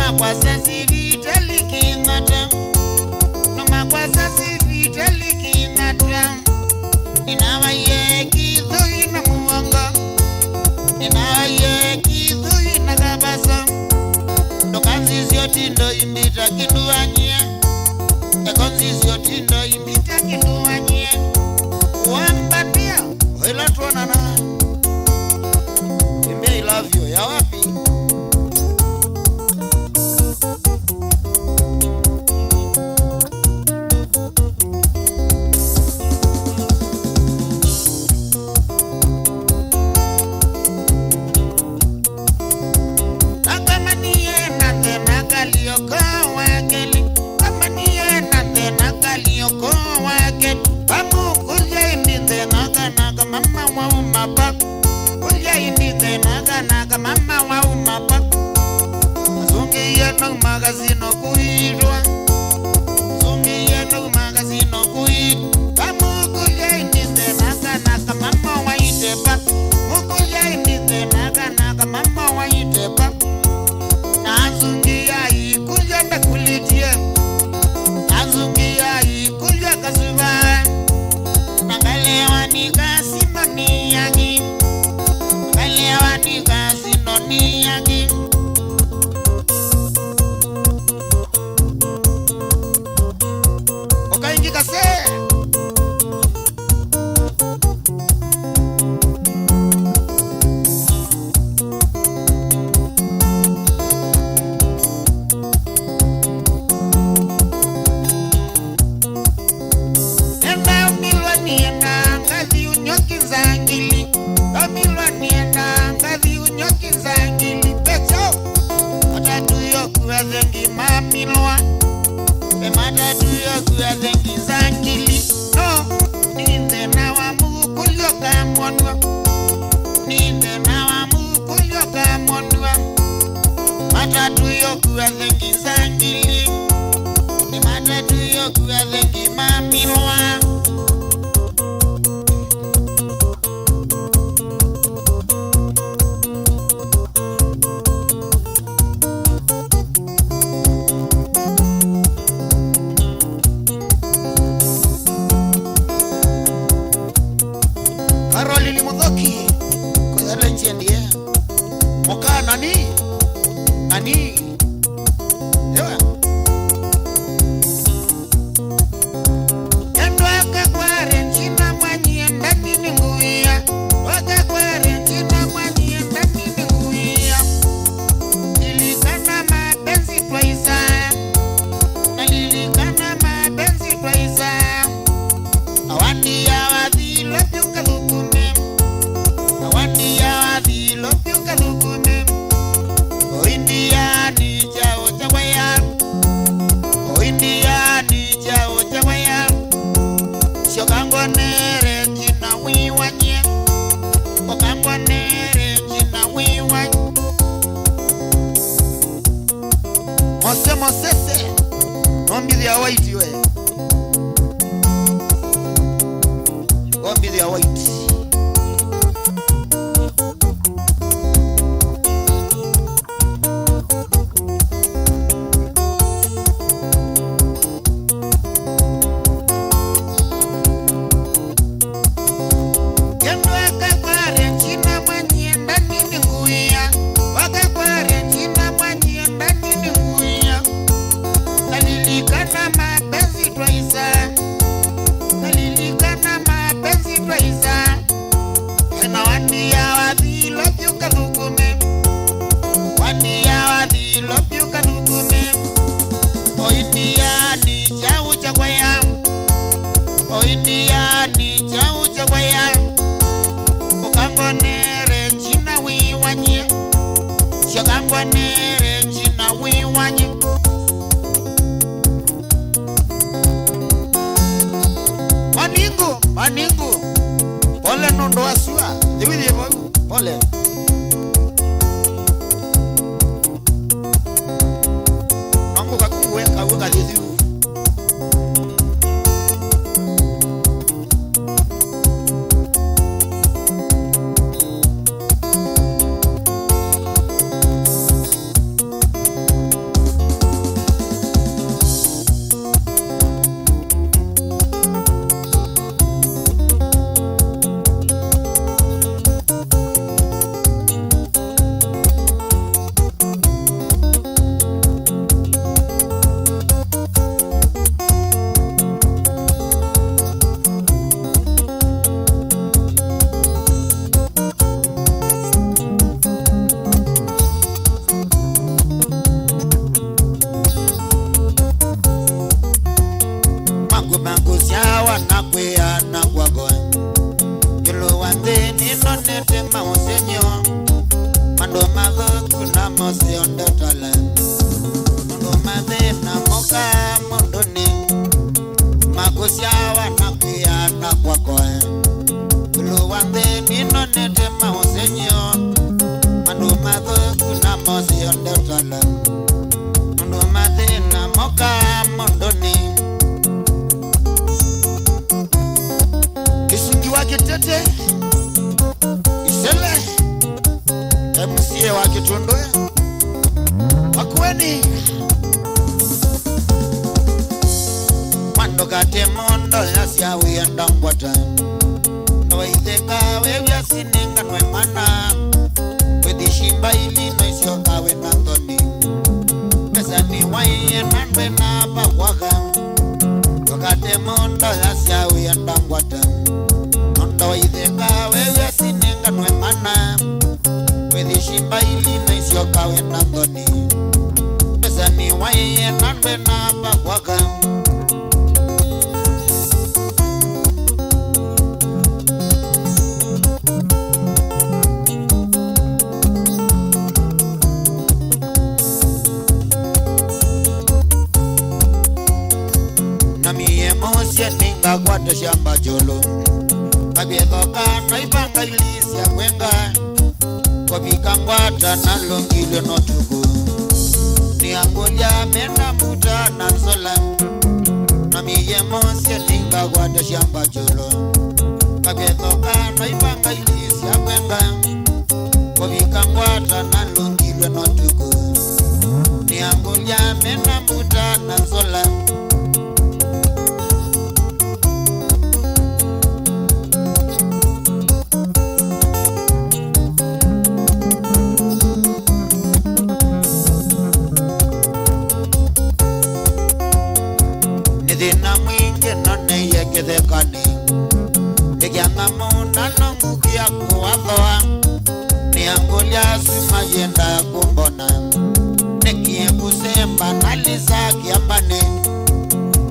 Noma kwa sasi vitali kingata. Noma kwa sasi vitali kingata. Inawa ye kizo ina muwanga. Inawa ye kizo ina kabasa. Dokanzi siotindo imita kiduanyia. Ekonzi siotindo imita kiduanyia. Wambatia Oila tuonana. Imbe I love you. Ya wapi? Mama wa umapa Zungi yetu magazino kuitwa Zungi yetu magazino kuitwa Mukuja inite naka mama wa itepa Mukuja inite naka mama wa itepa Na zungi ya ikuja takulitie Na zungi ya ikuja kasuba Nangalewa nikasima niyagi Nangalewa nikasino niyagi Okaingi kase Enda umilwa nienda ngazi unyoki zangili Umilwa nienda ngazi unyoki zangili Pecho Matatu yokuwa zengi mamilwa Matatu yokuwa zengi zangili No Ninde na wa mukulyo kamonwa Ninde na wa mukulyo kamonwa Matatu yokuwa zengi zangili Matatu yokuwa zengi mamilwa Karoli Mudoki Kuidarle nchiendie Moka nani Nani Ewa Endo akakware nchina mwanyi ndani ninguia Wakakware nchina mwanyi ndani ninguia Nilikana mapenzi twaisa Nalilikana mapenzi twaisa Awandi ya wadhilo pyuka lukume Awandi ya wadhilo pyuka lukume Oindia ni chao chawaya Oindia ni chao chawaya Shokango nere china wiwanye Okango nere china wiwanye Mose mosese Nombi ya waiti we Nombi ya waiti Kendo akakware nchina mwanyi ndani ninguia Wakakware nchina mwanyi ndani ninguia Nalilikana mapenzi twaisa Nalilikana mapenzi twaisa Ena wandi ya wadhilo pyuka lukume Wandi ya wadhilo pyuka lukume Oindia ni chau chakwaya Oindia ni chau chakwaya Ukango nere nchina wiwanye Shokango nere nchina wiwanye Maningu Pole nondo asua Diwidi yemogu Pole Mangu kakuweka weka liziu Ndo madho kuna mosi ondotala Ndo madhe na moka mondoni Makusyawa na kuya na kwa koe Luwande nino nete maosenyo Ndo madho kuna mosi ondotala Ndo madhe na moka mondoni Kisungi wake tete Isele MCA wake tundoe Makueni Mando kate mondo Yasya uyenda ngwata Nwa itheka wewe sininga nwe mana Wedi shimba ili noisyo kawe na thoni Pesa ni waiye nanwe na pakwaka Wakate mondo Yasya uyenda ngwata Nwa itheka wewe sininga nwe mana Wedi shimba ili noisyo kawe na thoni Pesa ni waiye nanwe na pakwaka Ninga kwata shamba jolo Kabethoka naibanga ilisi ya kwenga Kwa vikangwata na longile notuku Ni angolia mena muta na nsola Na miye monsia ninga kwata shamba jolo Kabethoka naibanga ilisi ya kwenga Kwa vikangwata na longile notuku Ni angolia mena muta na nsola Nidina mwingi none yekedhekani Nikianga muna nongukia kuwadhoa Niangulia sima yenda kumbona Nikie kusemba nalisa kiambani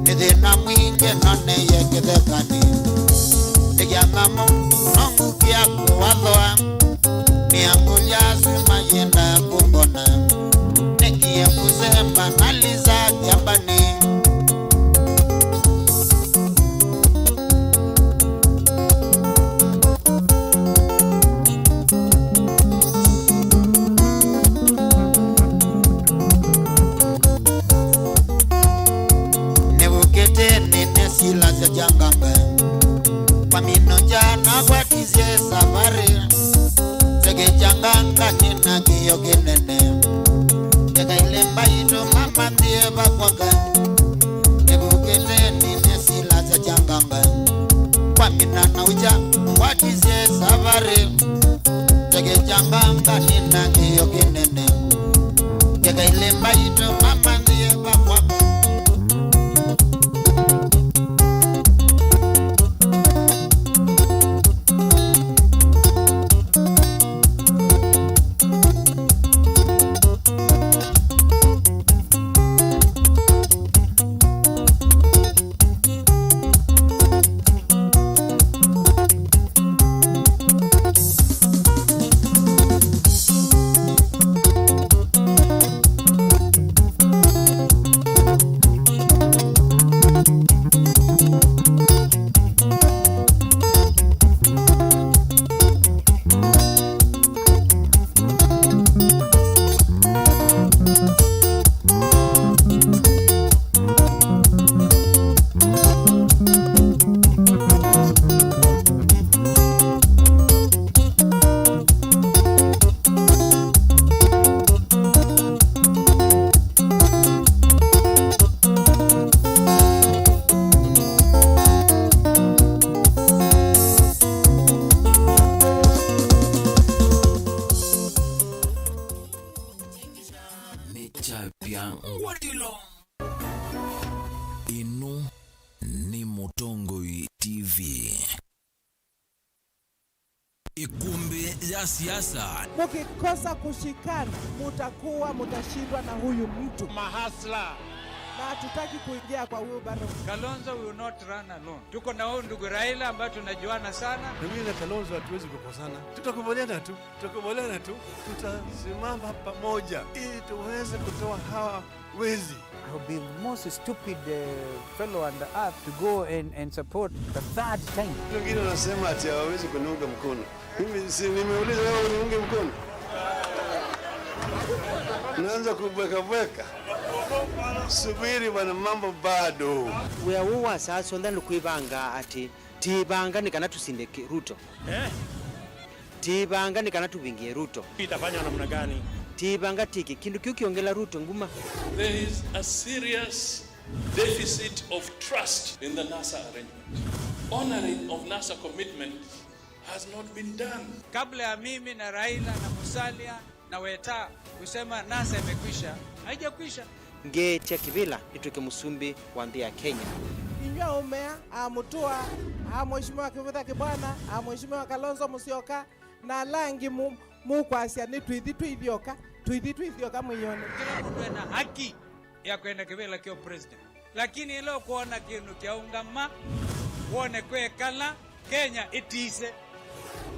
Nidina mwingi none yekedhekani Nikianga muna nongukia kuwadhoa Niangulia sima yenda kumbona Nikie kusemba nalisa kiambani Silaza janganga Pamino jana kwa tizie safari Sege janganga nina kiyo kinene Yega ilemba ito mama ndiye bakwaka Nebukete nine silaza janganga Pamina na uja kwa tizie safari Sege janganga nina kiyo kinene Yega ilemba ito mama ndiye bakwaka Inu ni Mutongoi TV. Ikumbi ya siasa. Mukikosa kushikana, mutashindwa na huyu mtu. Mahasla na hatutaki kuingia kwa wheelbarrow. Kalonzo will not run alone. Tuko na huyu ndugu Raila ambaye tunajuana sana. Na mimi na Kalonzo hatuwezi kukosana. Tutakubaliana tu. Tutasimama pamoja ili tuweze kutoa hawa wezi. I will be the most stupid fellow on the earth to go and support the third time. Wengine wanasema ati hawawezi kuniunga mkono. Mimi si nimeuliza wewe uniunge mkono? Naanza kubweka. Subiri bwana, mambo bado. We are sasa ndani kuibanga ati tibanga ni kana tusinde Ruto. Tibanga ni kana tubingie Ruto. Itafanya namna gani? Tibanga tiki kindu kiongela Ruto nguma. There is a serious deficit of trust in the NASA arrangement. Honoring of NASA commitment has not been done. Kabla ya mimi na Raila na Musalia na Weta kusema NASA imekwisha, haijakwisha. Ngetia kivila ituke Musumbi waambia Kenya. Inywa umea amutua mheshimiwa Kivutha Kibwana, mheshimiwa Kalonzo Musyoka na langi mukwasia ni twithioka mwinyone. Kila mtu ana haki ya kwenda kivila kio president. Lakini leo kuona kinu kia ungama uone kwekala Kenya itise.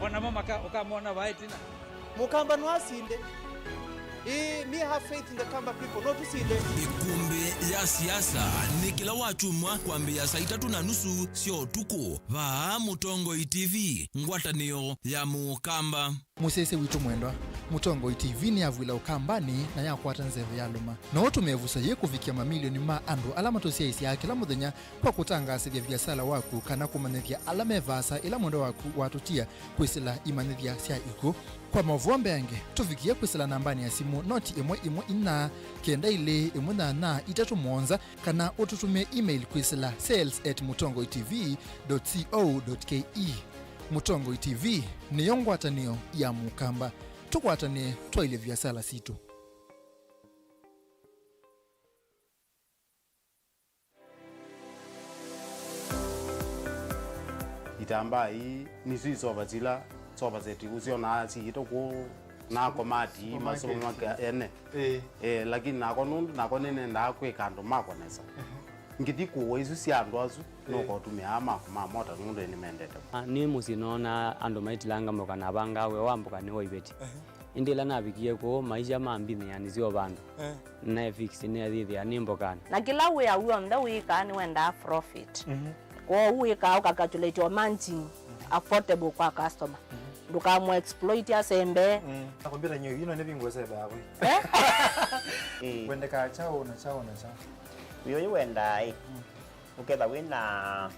Ona mama ukamwona waitina. Mukamba nwasinde. Me have faith in the Kamba people, not to see them. Ikumbi ya siasa ni kila wachumwa kuambia saa 3:30 sio tuko va Mutongo TV ngwatanio ya Mukamba. Musese witu mwendwa Mutongo TV ni avwila ukambani na yakwata nzeve ya luma na otumevusa ye kufikia mamilioni ma andu alama tosia isi ya kila muthenya kwa kutangasithia biasala waku kana kumanithia alama evasa ila mwendo waku watutia kwisila imanithia sia iku. Kwa mavuombe yange tufikie kwisila nambani ya simu noti 114 kenda ile 18 kana ututume email kwisila sales@mutongoitv.co.ke. Mutongo TV ni yongwatanio ya Mukamba. Tukwatane twaile biasala situ. Itamba hii ni sisi soba zetu usiona si itoko na komati masomo maka ene lakini nako nene ndakwe kando makonesa ngiti ko isu si andu azu no ko tumia ma mota nundu ni mendete ni musinona ando maitilanga moka na banga we wambuka ni oibeti indila nabikie ko maisha mambini yani sio bandu na fix ni adhithi ani mbokana na kila we awu mda we kan wenda profit ko we ka calculate your managing affordable kwa customer nduka mo exploit ya sembe nakwambia nyewe ino nebingo sebe hapo wende ka chao na chao yo wenda ukenda wina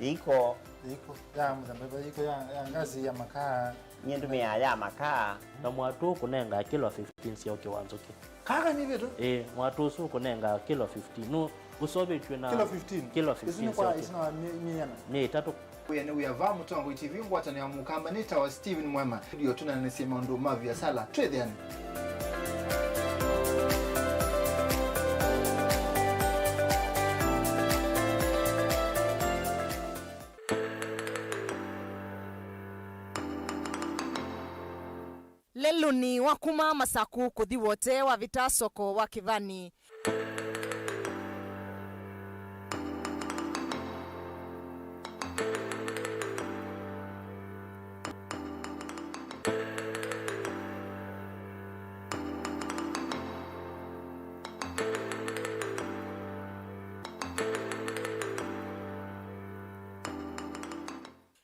iko ya mzambeba iko ya ngazi ya makaa nyendumia ya makaa na mwatu kunenga kilo 15 sio kiwanzo ki kaka ni vitu mwatu su kunenga kilo 15 no usobe chwe kilo 15 kwa isina minyana ni tatu Uyene uyava Mutongo TV ngwatani ya Mukamba nita wa Steven Mwema ndio tunanisema ndo mavya sala trade yani Lelu ni wakuma masaku kuthi wote wa vita soko wa Kivani.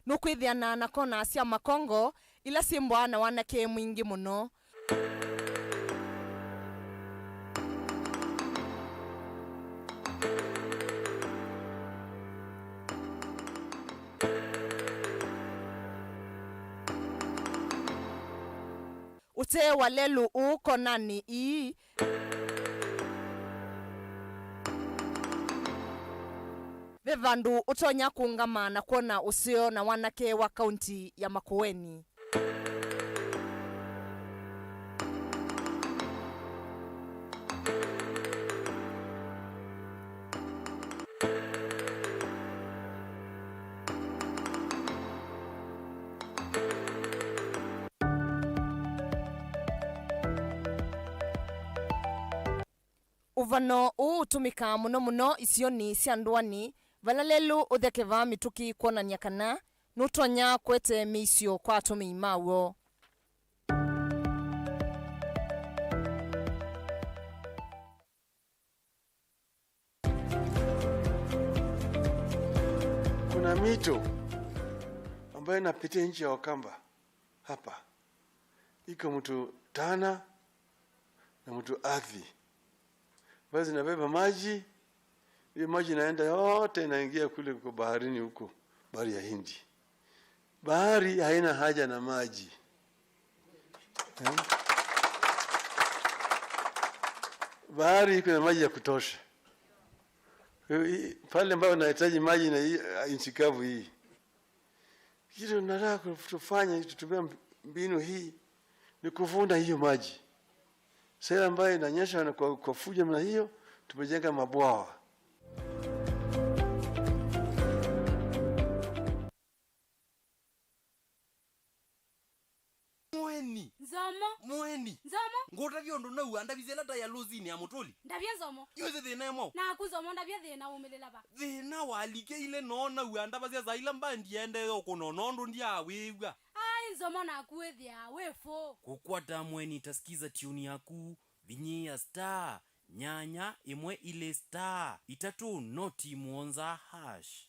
Nukwithiana na kona cia makongo ila simbwa na wanake mwingi muno. Ute wa Lelu uko nani ii Vevandu utonya kuungama na kuona usio na wanake wa kaunti ya Makueni. muvano utumika muno isioni cia ndwani vala lelu uthekeva mituki kuonania kana nutonya kwete misio kwa atumi mawo. Kuna mito ambayo inapitia nchi ya Wakamba hapa. Iko mto Tana na mto Athi. Basi zinabeba maji. Ile maji inaenda yote inaingia kule kwa baharini huko, bahari ya Hindi. Bahari haina haja na maji. Bahari iko na maji ya kutosha. Pale ambapo unahitaji maji na nchi kavu hii. Kitu nataka kufanya tutumie mbinu hii ni kuvuna hiyo maji. Sasa ambayo inanyesha na kwa fujo na hiyo tumejenga mabwawa. Mweni. Nzomo. Mweni. Nzomo. Ngota vyondo na uanda bizela ta ya lozini ya motoli. Ndabye nzomo. Yoze thina mo. Na kuzomo ndabye thina umelela ba. Thina walike ile nona uanda bazia zaila mbandi ende yoko nonondo ndia wewa. Ai nzomo na kuethia wefo. Kukwata mweni tasikiza tune yaku vinyia star nyanya imwe ile star itatu noti muonza hash.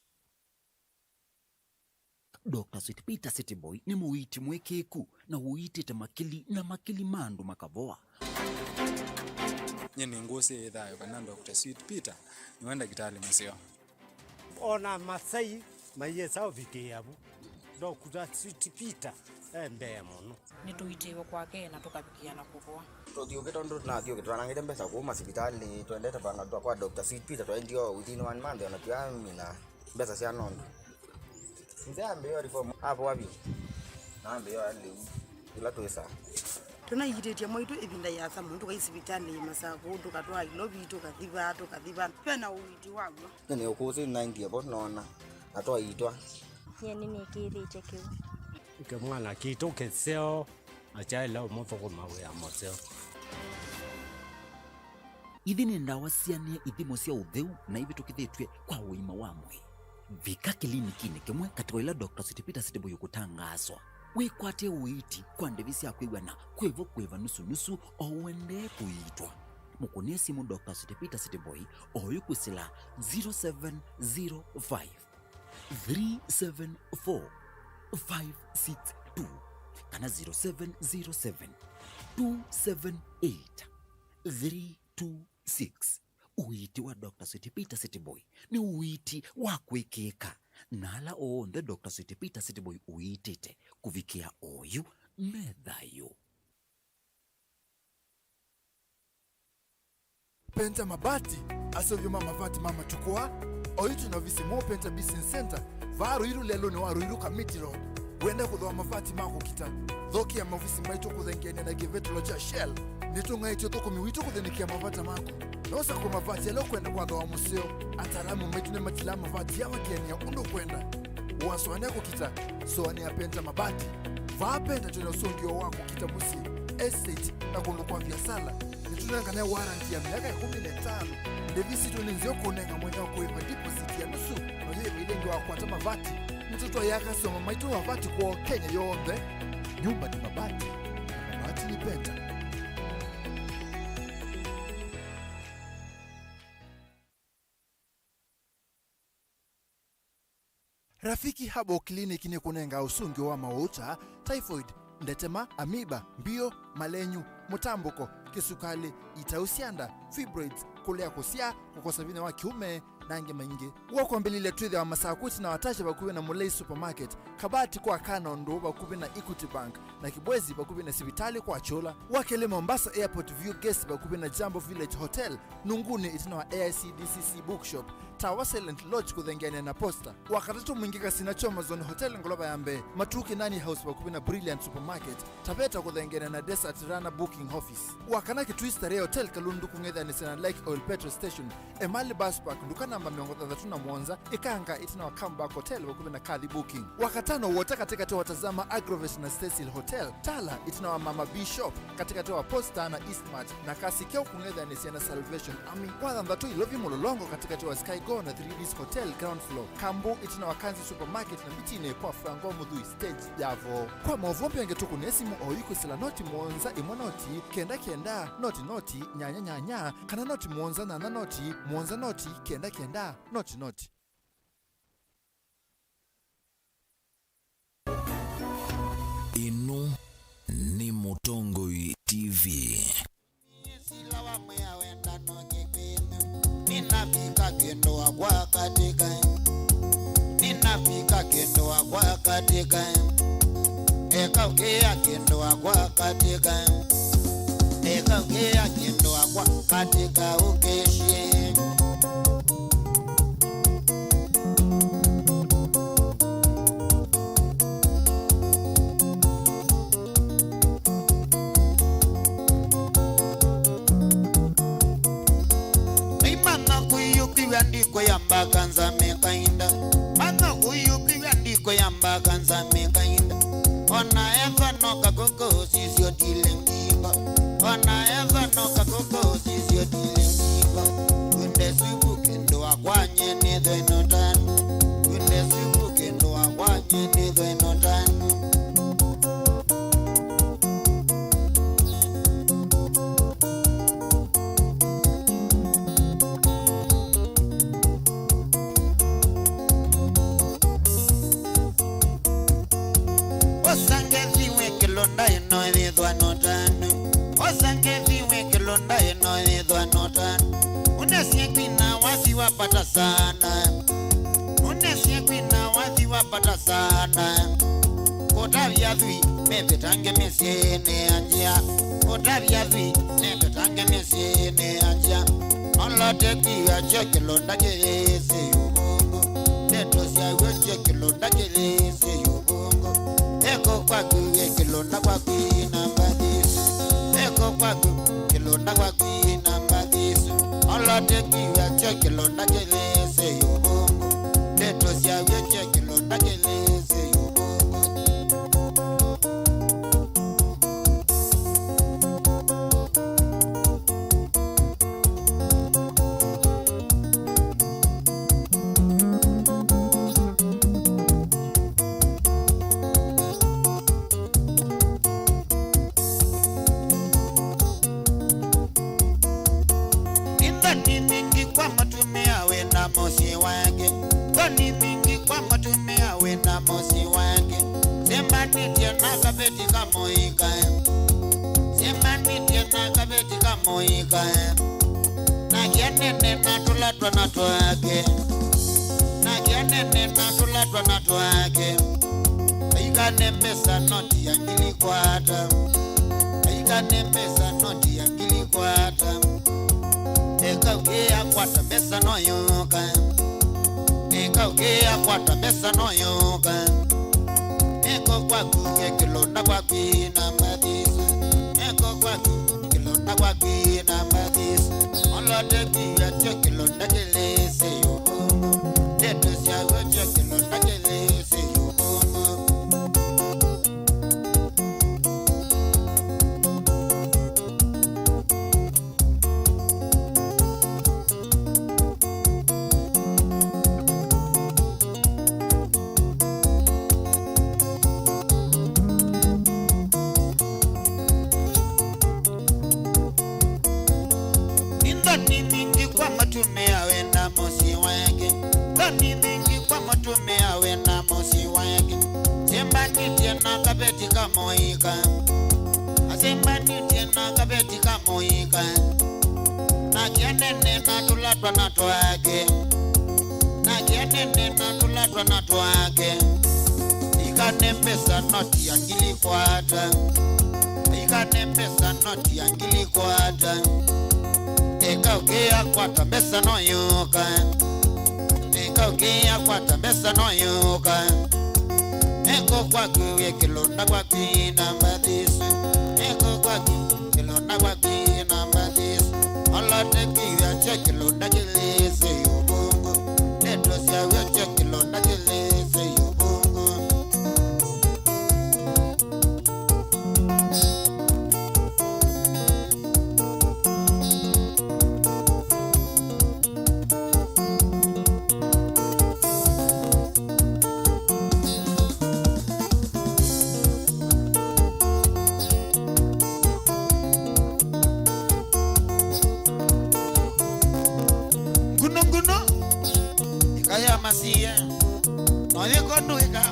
Dr. Sweet Peter City Boy ni muiti mwekeku na uitite makili na makili mandu makavoa. Nyeni ngose idhayo kana Dr. Sweet Peter niwenda Kitale Masio. Ona Masai mayesa vike yabu. Dr. Sweet Peter embe muno. Nituitewe kwake na tukapikia na kuvoa. Tuthio kitondo na thio kitwanangire mbesa kuma sibitali twendete bana kwa Dr. Sweet Peter twendio within 1 month ona tuamina mbesa cia nondo. Nzambe yo reform hapo wapi? Nambe yo ali ila twesa. Tunayitetia moito ibinda ya sa muntu kaisibitali masako tukatwa ilobi tukathiba pena uiti wagwa. Nene ukuzi 90 hapo naona atwa itwa. Yeni ni kiri chekiwa. Kemwana kito keseo achaila umotoko mawe ya moseo. Ithi ni ndawa ciania ithimo cia utheu na ivi tukithitwe kwa uima wa mwili. Vika klinikini kimwe katika ila Dr. Sweet Peter City Boy kutangaswa. Wikwate uiti kwa ndevisi ya kwigwa na kwevo kweva nusu owende kuitwa. Mukune simu Dr. Sweet Peter City Boy oyu kusila 0705 374 562 kana 0707 278 326. Uiti wa Dr. Sweet Peter City Boy ni uiti wa kwekeka. Nala the Dr. Sweet Peter City Boy uitite kuvikia oyu medhayo. Penta mabati asovyo mama vati mama chukua oyitu na visi mo Penta Business Center varu iru lelo ni waru iru Kamiti Road wenda kudhoa mavati mako kita dhoki ya mavisi maito kuthengene na givetu loja Shell nitunga ito toko miwito kuthenikia mavata mako nosa kwa mavati yalo kwenda kwa dhoa museo atalamu maitu ne matila mavati ya wakiani ya undo kwenda uwaswani yako kita soani ya Penta mabati vaa Penta tuna usongio wako kita musi estate na kundukwa vya sala nitunangana warranty ya miaka 15 ndevisi tunenzio kunenga mwenye wako eva deposit ya nusu noye vile ndio wakwata mavati mtoto yaka soma maito mavati kwa Kenya yonde nyumba ni mabati na mabati ni Penta. Rafiki Habo Clinic ni kunenga usungi wa mauta, typhoid, ndetema, amiba, mbio, malenyu, mutambuko, kisukali, itausianda, fibroids, kulea kusia, kukosa vina wa kiume, nange maingi. Wako mbilile tuithe wa masakuti na watache bakuwe na Mulei Supermarket, Kabati kwa Kanondo bakuwe na Equity Bank, na Kibwezi bakuwe na Sibitali kwa Chola, Wakele Mombasa Airport View Guest bakuwe na Jambo Village Hotel, Nunguni itina wa AICDCC Bookshop, Tawa Silent Lodge kuthengene na Posta. Wakatatu mwingi kasina Choma Zone Hotel ngoloba yambe. Matuki Nani House wakubina Brilliant Supermarket. Taveta kuthengene na Desert Rana Booking Office. Wakanaki Twister Ray Hotel Kalundu kungedha ni Sena Lake Oil Petrol Station. Emali Bus Park nduka namba miongota dhatuna Mwanza. Ikanga itina wa Comeback Hotel wakubina Kadhi Booking. Wakatano wote katika tewa tazama Agrovet na Cecil Hotel. Tala itina wa Mama B Shop katika tewa Posta na Eastmart. Na kasi keo kungedha ni Sena Salvation Army. Kwa dhatu ilovi mulolongo katika tewa Sky Go na 3D's Hotel ground floor. Kambu itina wa Kanzi Supermarket na mitine kwa Frango Mudhui stage yavo. Kwa mavompi yangetuku nesimu oyiko sila noti Mwanza imonoti kenda noti nyanya kana noti Mwanza na noti Mwanza noti kenda noti. Inu ni Mutongoi TV. Ninapika kendo wa katika eka ukea kendo wa katika ukeshie Ndiko yamba kanza mekainda Manga uyuki ndiko yamba kanza mekainda Ona eva no kakoko sisio tilenginga Ona eva no kakoko sisio tilenginga Kunde subuke ndo akwanye nidho inotanu Kunde subuke ndo akwanye nidho inotanu Londa eno edwa notano Osange viwe kilonda eno edwa notano Unesie kwina wazi wapata sana Unesie kwina wazi wapata sana Kotavia dhui mebetange mesiene anjia Kotavia dhui mebetange mesiene anjia Onlote kia cheke londa kelese yubungu Netosia weche kilonda kelese yubungu Eko kwaku kilonda kwaku nambadisu Eko kwaku kilonda kwaku nambadisu Olote kiwa che kilonda kelese yubungu Netosia weche kilonda kelese yubungu Mosi wake Koni mingi kwa matumia wena mosi wake Sema nitie na kabeti kamoika Sema nitie na kabeti kamoika Na kianene na tulatwa na tuake Na kianene na tulatwa na tuake Ikane pesa noti ya ngili kwata Ikane pesa noti ya ngili kwata Eka ukea kwata mesa no yoka Eka ukea kwata mesa no yoka Eko kwaku kilonda kwaku nambadisu Eko kwaku kilonda kwaku nambadisu Olote kia cho kilonda kelese yubungu Tetu siya wecho kilonda kelese yubungu Tumea wena mosi wake Koni mingi kwa matumea wena mosi wake Semba nitie na kabeti kamoika Semba nitie na kabeti kamoika Na kianene na tulatwa na tuake Na kianene na tulatwa na tuake Ikane pesa noti ya ngili kwata Ikane pesa noti ya ngili kwata Eka ukea kwata mesa no yoka Eka ukia kwa tambesa no yoka Eko kwa kuwe kilonda kwa kina mbadisi Eko kwa kuwe kilonda kwa kina mbadisi Ola teki ya che kilonda kilese yobongo Neto siya ya che kilonda kilese yobongo Ikaya masia no yeko nuika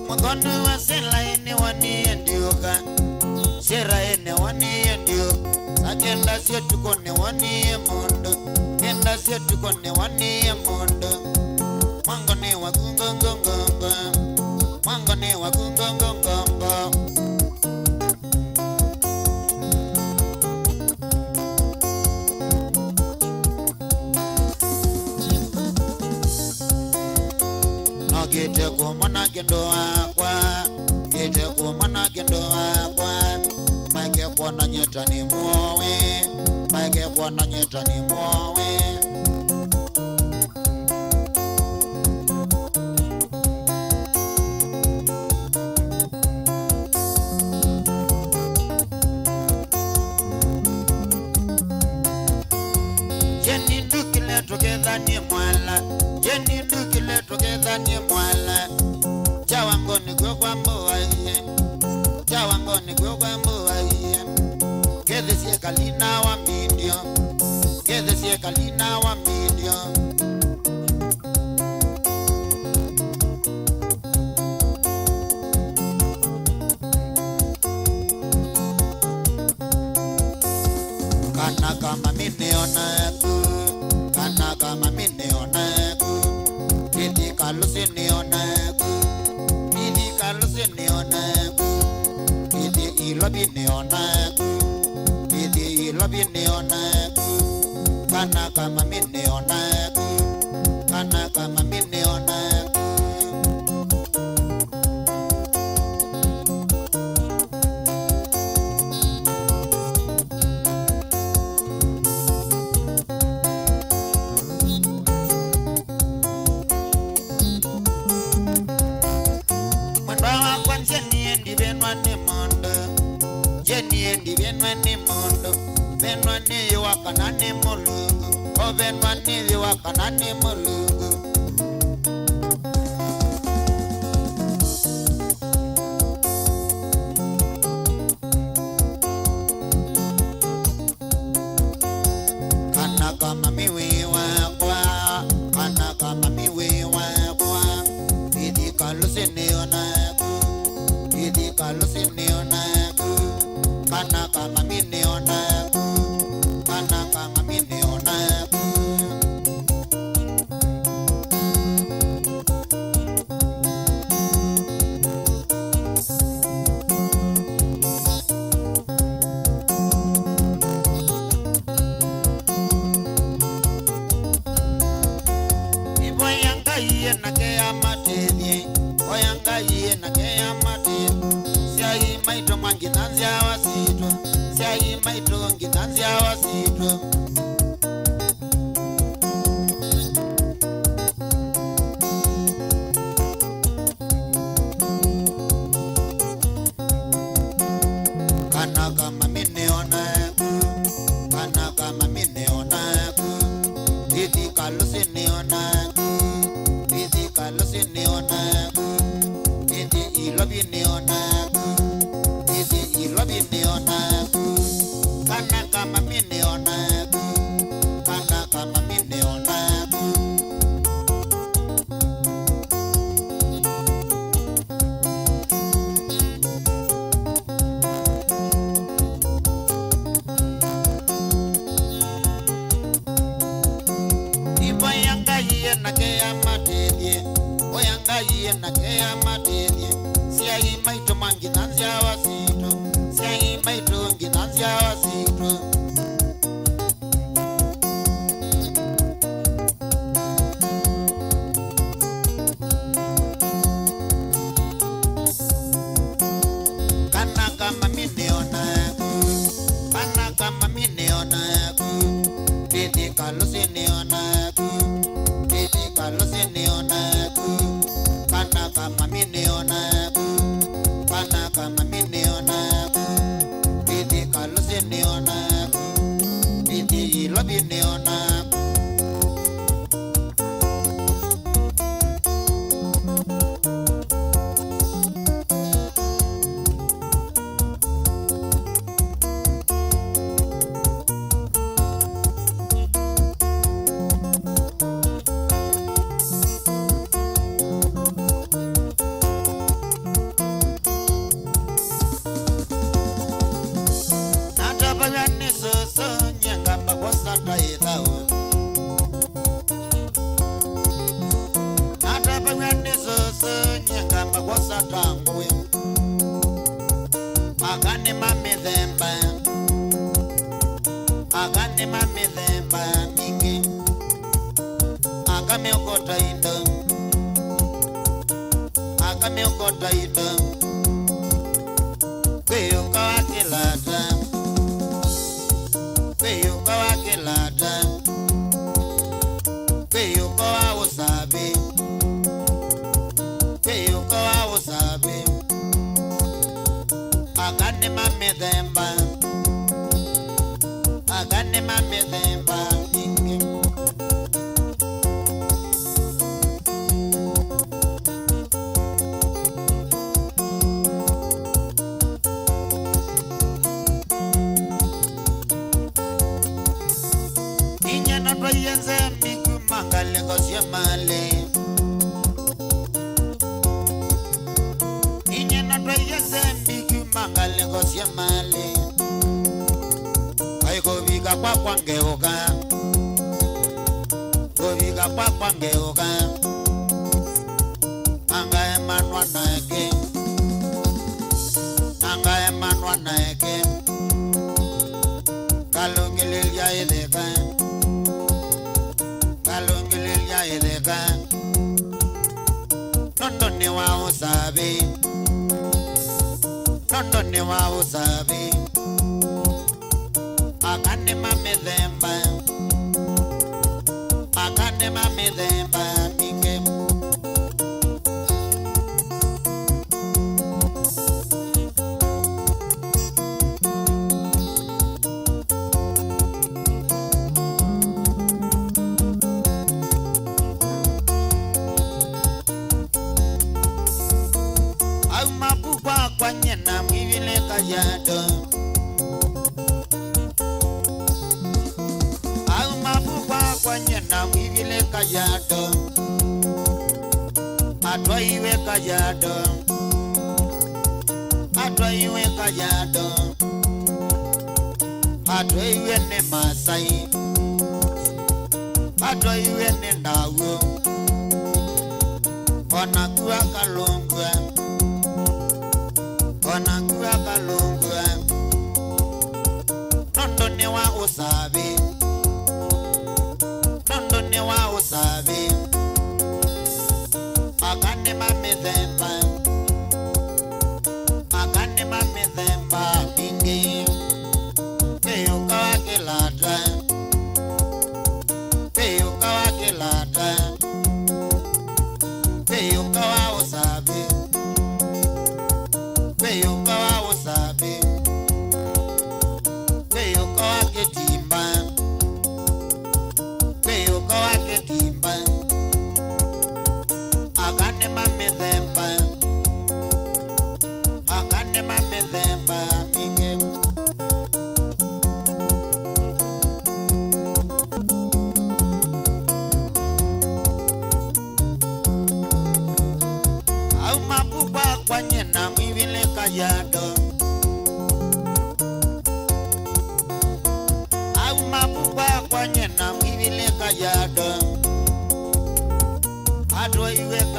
Mkono wa sela ene wani endioka Sera ene wani endio Agenda sietu kone wani emondo Genda sietu kone wani emondo Mwango ne wa gungongongonggo Mwango ne wa gungongongonggo Gete kumana gendo akwa Gete kumana gendo akwa Maike kwa na nyeta ni muowe Maike kwa na nyeta ni muowe Jenny dukile together ni mwala Jenny dukile together ni mwala Chawango ni kwa mboa iye Chawango ni kwa mboa iye Kede siye kalina wa mindio Kede siye kalina wa mindio Kana kama mineona ku Kana kama mineona ku Kidi kalusi neona ku Kidi kalusi neona ku Kidi ilobi neona ku Kidi ilobi neona ku Kana kama mineona ku Kana kama mineona ku Jenny endi benwani mondo Benwani wakanani molugu O benwani wakanani molugu Kana kama miwi wakwa Kana kama miwi wakwa Idi kalusi neonaku Idi kalusi neonaku Kana kama mineonaku Kana kama mineonaku Iboyanga iye na kea matedie Boyanga iye na kea matedie Siai maito manginanzi awasito Siai maito nginanzi awasito Kana kama mineonaku Kana kama mineonaku Didi kalusi neonaku Didi kalusi neonaku Didi ilobi neonaku Didi ilobi neonaku Kana kama mathina kea matithie siai maitu mangi nanzia wasitu siai maitu ngi nanzia wasitu kana kama mineona kana kama mineona titi kalusi neona titi kalusi neona kana kama mineona kana kama mineona titi kalusi neona titi lobi neona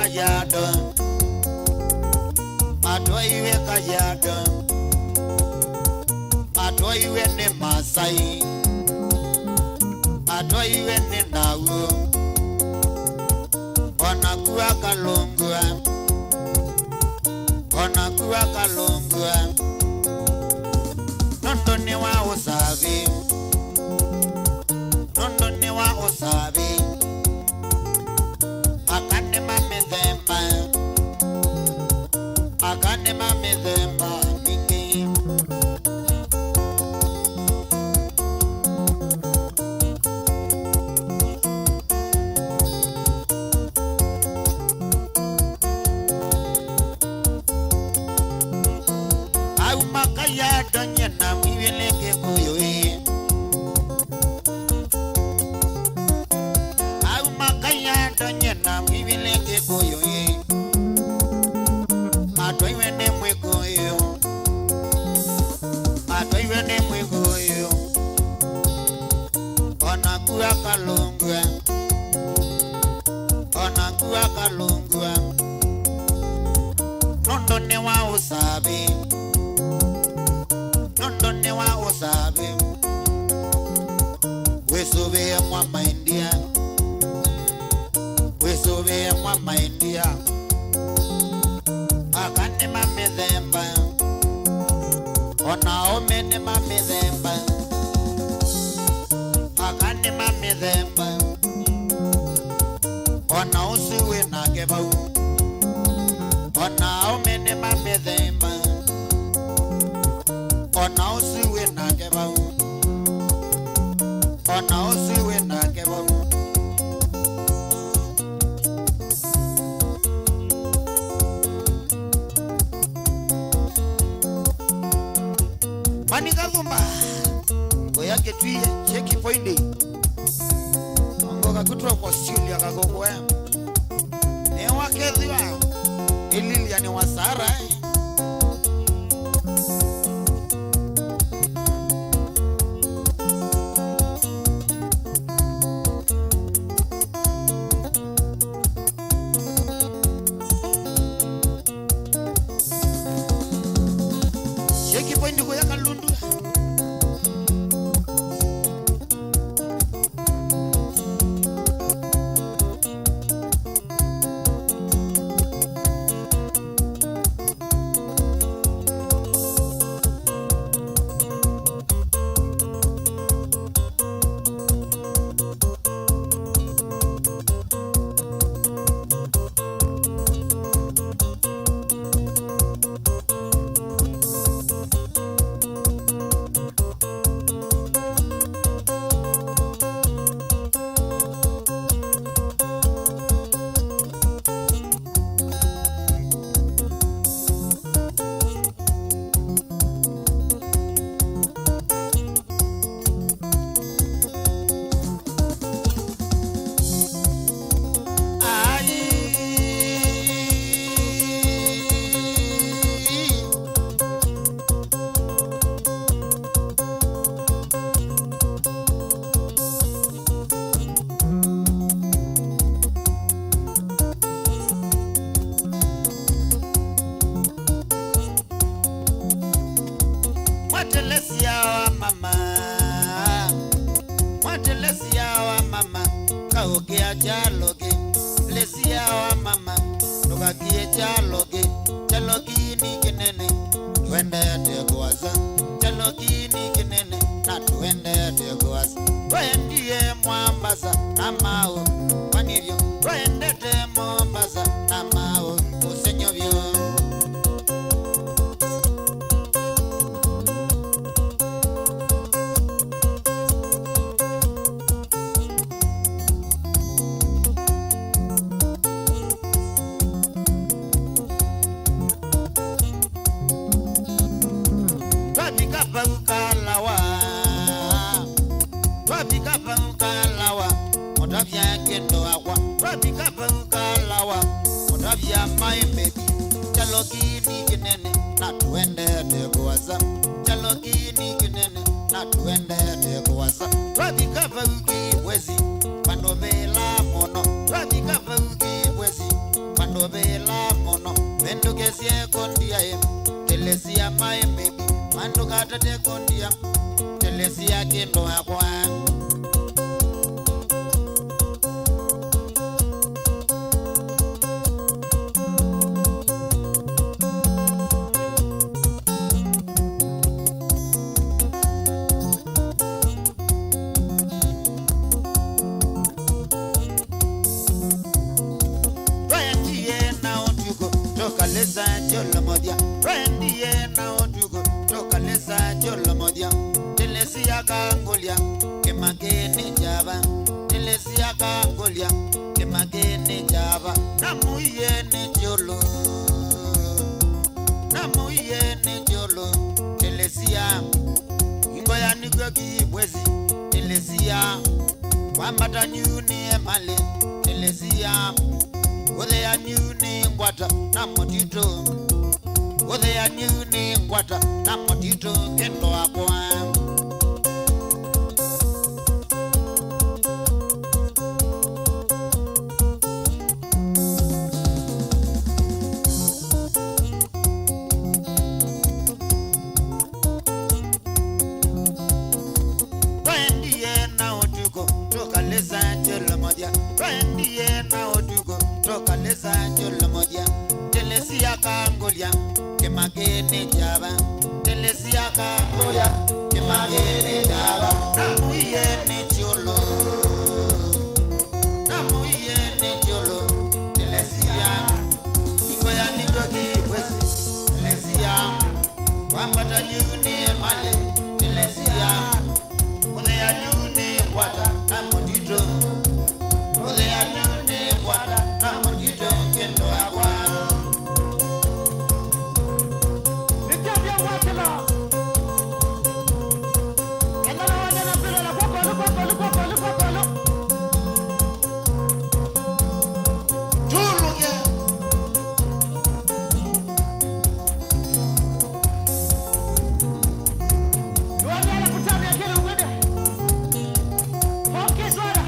Kayado, Kajiado Atoi wene Masai Atoi wene Nawu Onakua Kalungua Onakua Kalungua Nondoni wa usabi Nondoni wa usabi Akane mamedemba Akane mamedemba Mingi Au makaya donye na miweleke kuyoe Au makaya donye na miweleke kuyoe Atoi wene mwekuyo Atoi wene mwekuyo Onakua Kalungua Onakua Kalungua Nondone wa usabi Nondone wa usabi Wesube mwa maindia Wesube mwa maindia Akane mamedemba Ona omene mamedemba Akane mamedemba Ona usiwe na gebau Ona omene mamedemba Ona usiwe na gebau Ona usiwe na gebau Manika Zumba Koyake tuye cheki poindi Ongoka kutua kwa Australia kagogo ya Ne wakezi wa Ililia ni wasara Cheki poindi koyaka lundu Mwatelesia wa mama Mwatelesia wa mama Kaokia chaloge Lesia wa mama Nukakie chaloge Chalogi ni kinene Tuende teguwaza Chalogi ni kinene Na tuende teguwaza Tuendie Mombasa na Mau Manivyo Tuende te Mombasa na Mau Usenyovyo Twapika paukalawa Twapika paukalawa Motavya kendo agwa Twapika paukalawa Motavya maimeki Chalogini kinene Na tuende teguwaza Chalogini kinene Na tuende teguwaza Twapika pauki wezi Pandobela mono Twapika pauki wezi Pandobela mono Vendukesie kondia em telesia my baby mando kata te kondia telesia kendo akwa Lesa chola modia, Randy na otugo, toka lesa chola modia, telesia kangolia, kemagene java, telesia kangolia, kemagene java, namuye ne cholo, telesia, ingoya nigwagi bwezi, telesia, wambata nyuni emale, telesia. Ode ya nyuni ngwata na motito Ode ya nyuni ngwata na motito kendo akwa Randy na otuko toka lesa chola modia Randy na otuko toka lesa chola modia telesia kangolia kemagene java telesia kangolia kemagene java namuye ne cholo telesia ikoya nijogi wesi telesia wambata nyuni male telesia ode ya nyuni kwata na motito ode ya nyuni kwata na motito kendo akwa nitabia watela engala wajana pele la kokolo tuluge wanyala kutabia kile uwede okay swara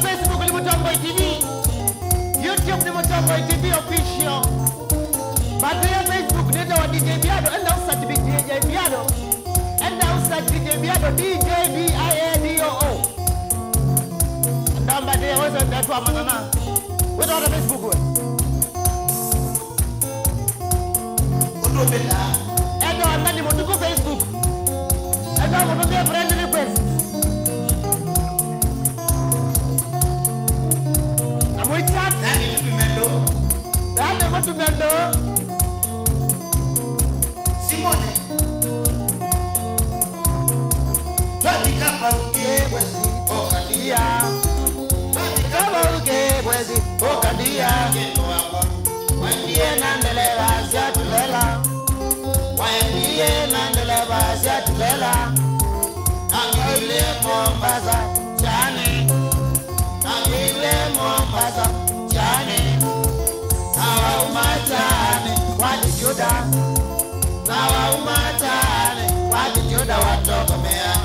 Facebook ni Mutombo TV, YouTube ni Mutombo TV official. Baada ya Facebook nenda wa DJ Biado, enda usearch DJ Biado. Enda usearch DJ Biado, DJ BIADO. Ndamba de wewe ndio tu amana. Wewe ndio Facebook wewe. Odobela. Enda andani mtuko Facebook. Enda mtuko friend request. Amoichat nani tumendo. Nani matumendo. Simone. Twatika pauke kwezi okadia. Twatika pauke kwezi okadia. Wendie nandeleva siatulela. Wendie nandeleva siatulela. Angile Mombasa chani. Angile Mombasa chani. Hawa umatani walijuda. Hawa umatani walijuda watokomea.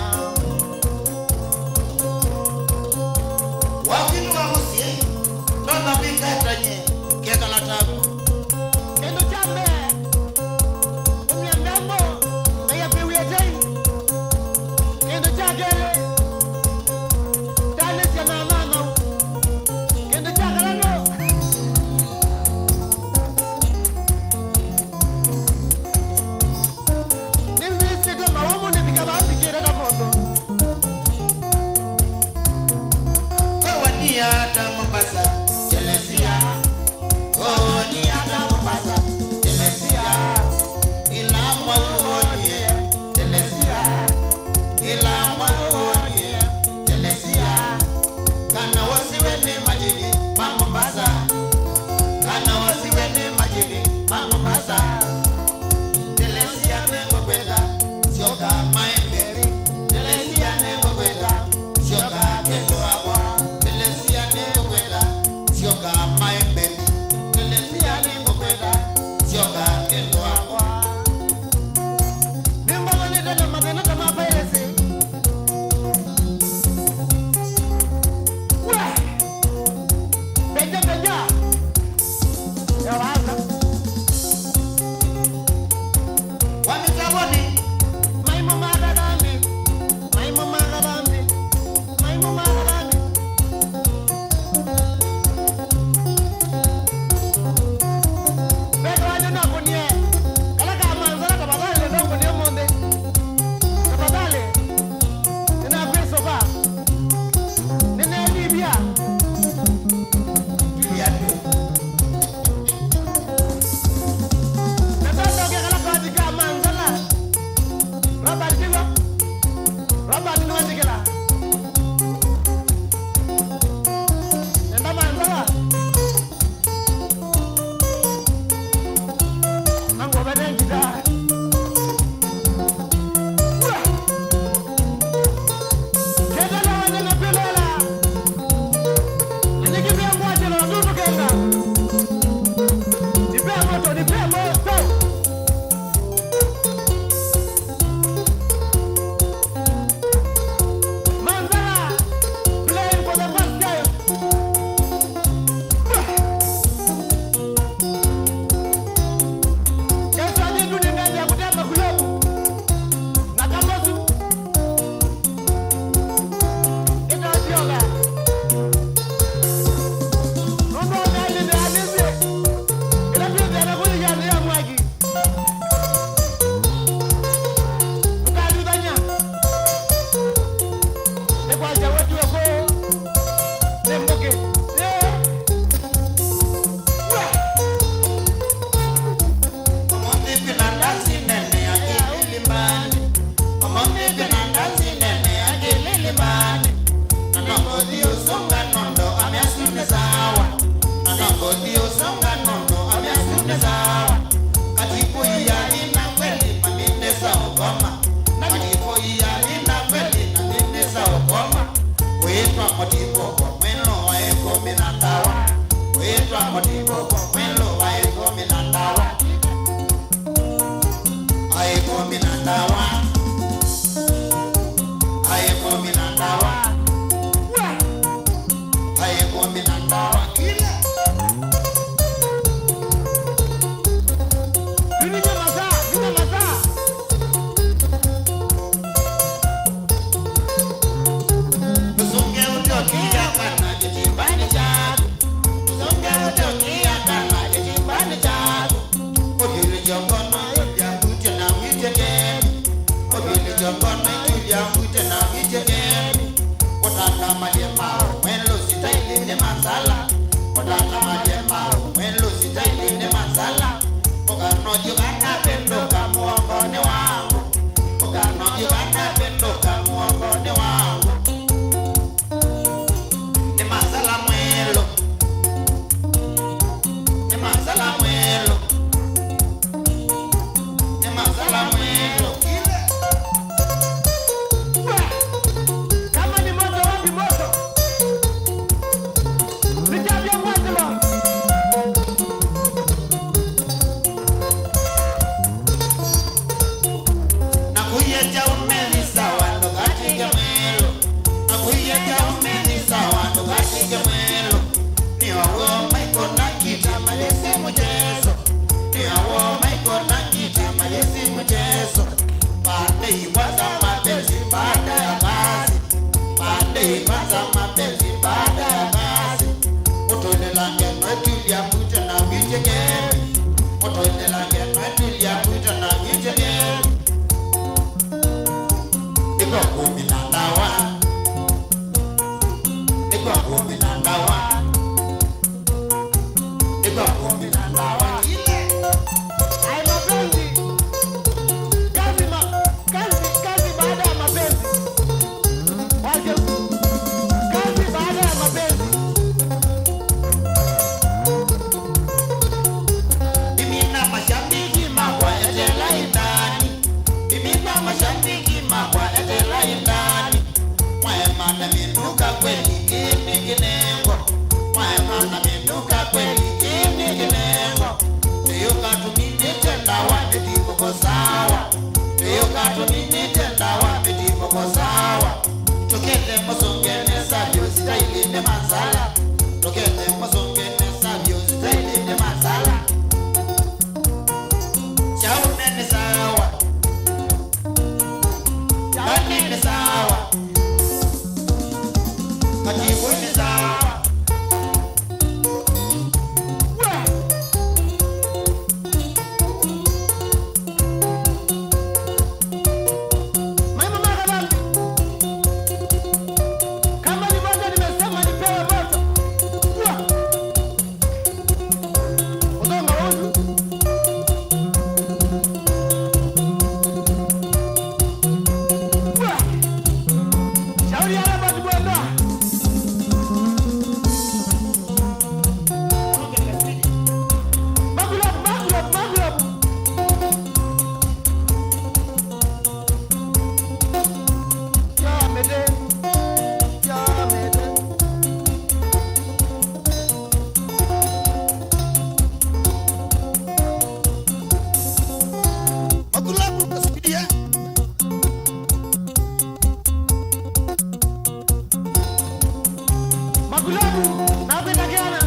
Magulabu, napenda kiana.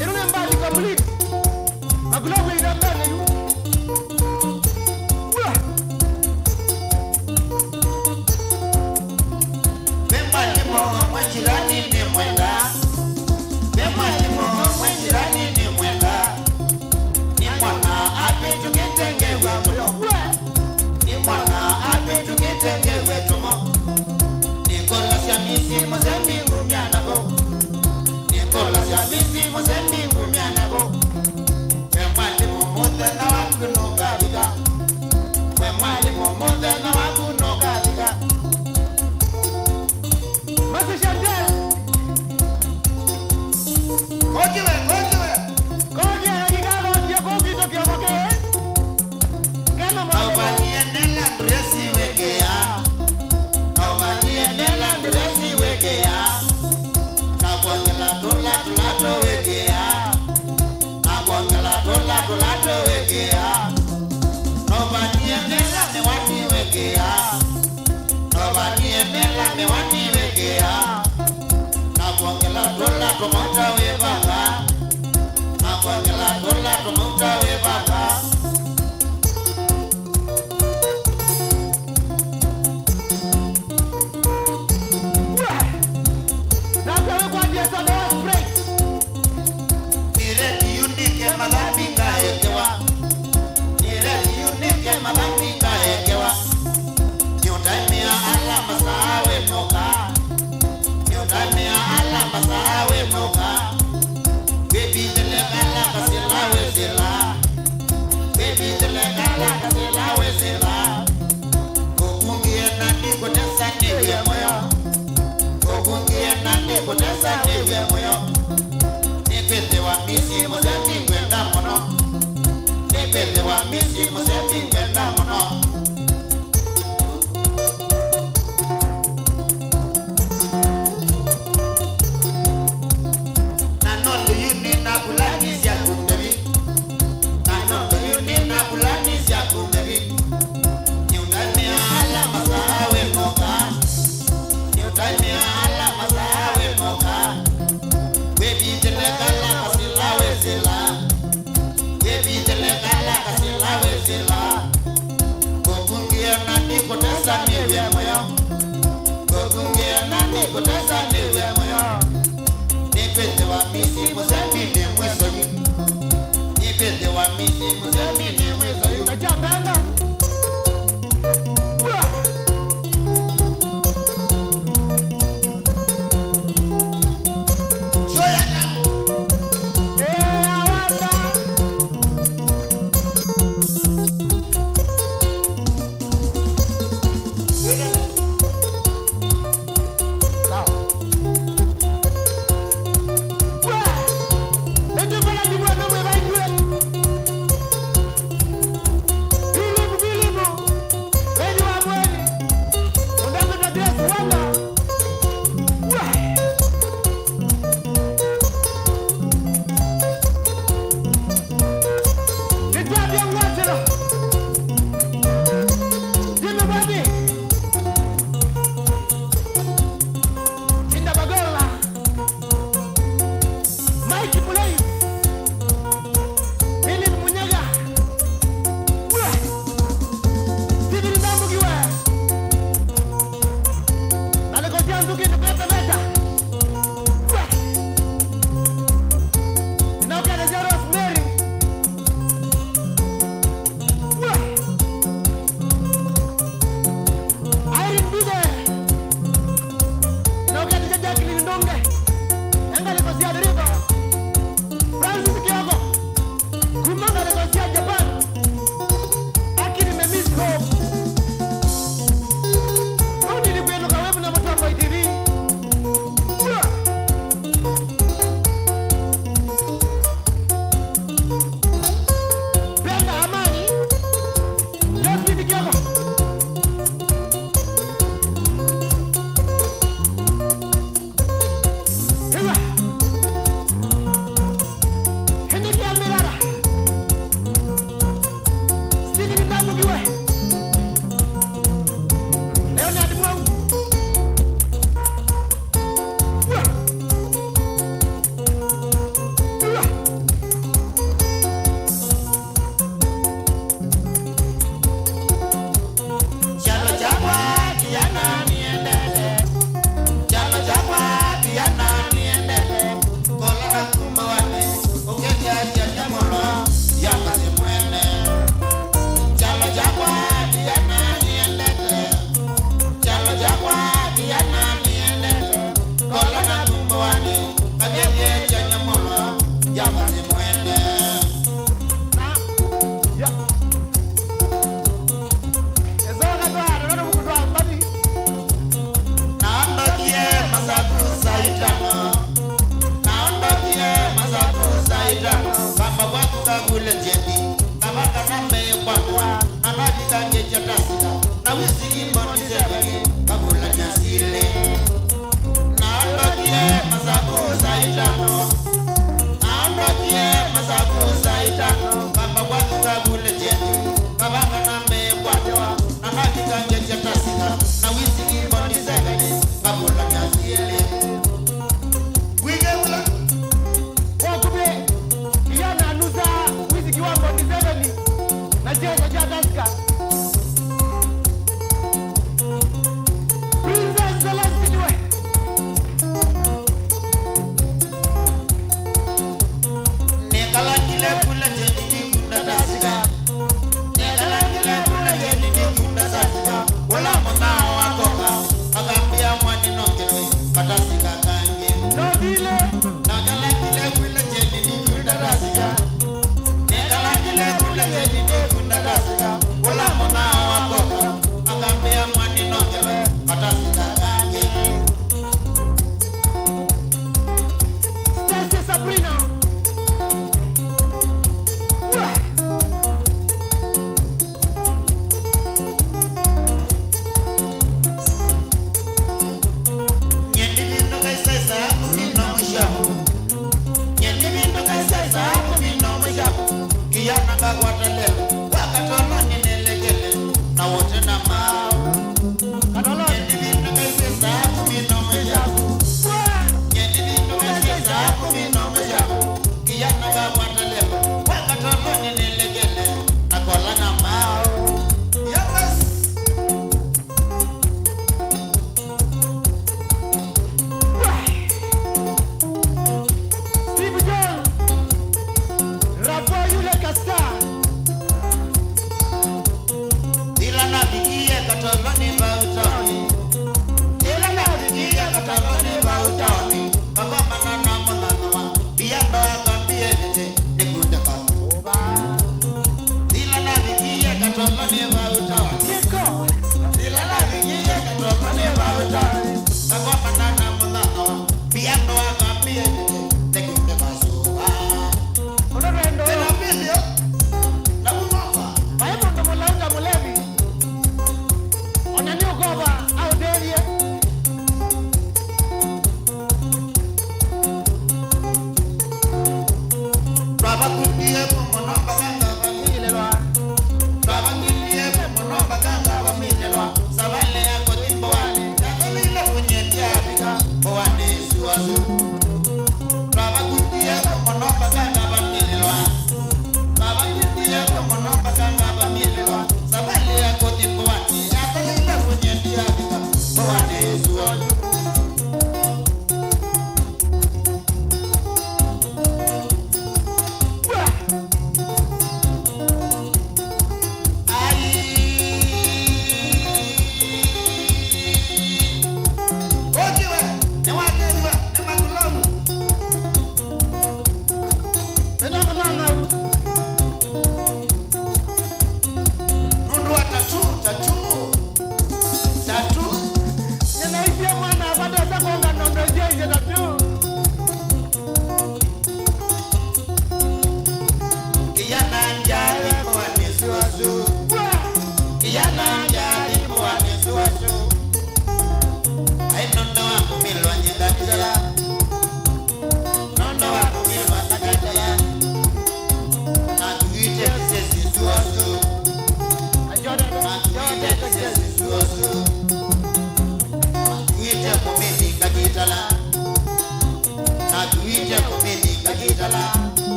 Irune mbali complete. Magulabu idambane yu. Mwajirani ni mwenda, mwalimu mwajirani ni mwenda, ni mwana ape tukitengewe mulo, ni mwana ape tukitengewe tumo, Nikola Shamisi Mozambi Ngumianabo, Nikola Shamisi Mozambi Ngumianabo, mwalimu mmoja na wakuno kabiga, mwalimu mmoja na wakuno kabiga. Masi Chantel. Kojiwe. Koje akikalo ndio koki tokyo koke. Kama mwana. Obanienela dresi wekea. Obanienela dresi wekea. Nabongela dola wekea. Nabongela dola wekea. Obanienela me wati wekea. Obanienela me wati wekea. Nabongela dola tomota webaka. Nabongela dola tomota webaka.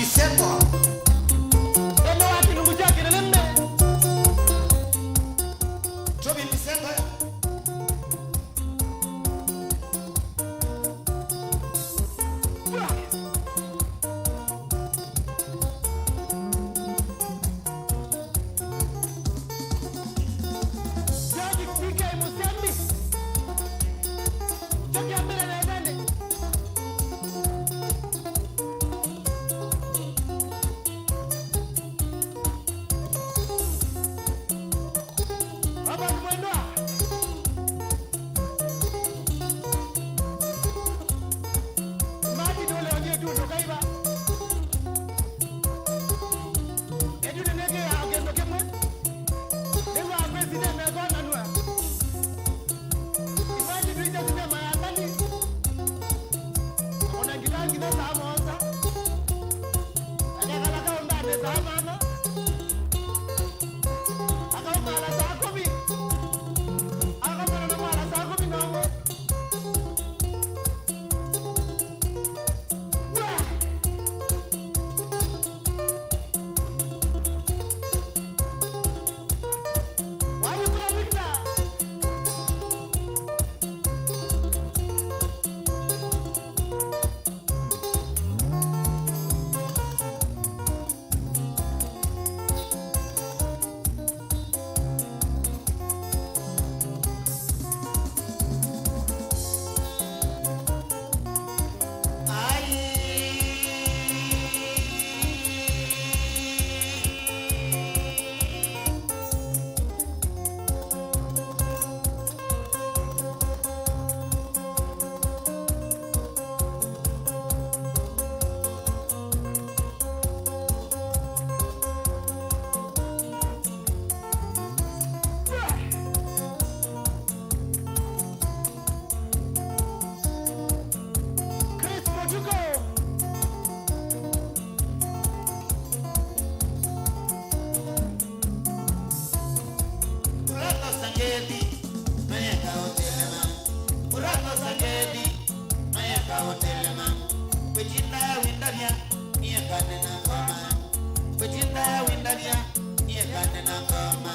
Misengo. Eno wati nungu jaki na lembe. Tobi Misengo. Jaji PK Musembi. Toki ambele na edende. Hapa ni mwendwa. Maji dole onye dundo kaiba. Ejune nege ya ogendo kemwe. Neva president na gona nua. Imagine tuite sinema ya ndani. Ona gilangi na samosa. Akakala kaunda ne samano. Akaumala saa kumi. Akamala na mala saa kumi nongo. Wali kuna mikta. Chris Mojuko. Urato sangedi, mayaka hotelema. Urato sangedi, mayaka hotelema. Kujinda windaria, niye kane na ngoma. Kujinda windaria, niye kane na ngoma.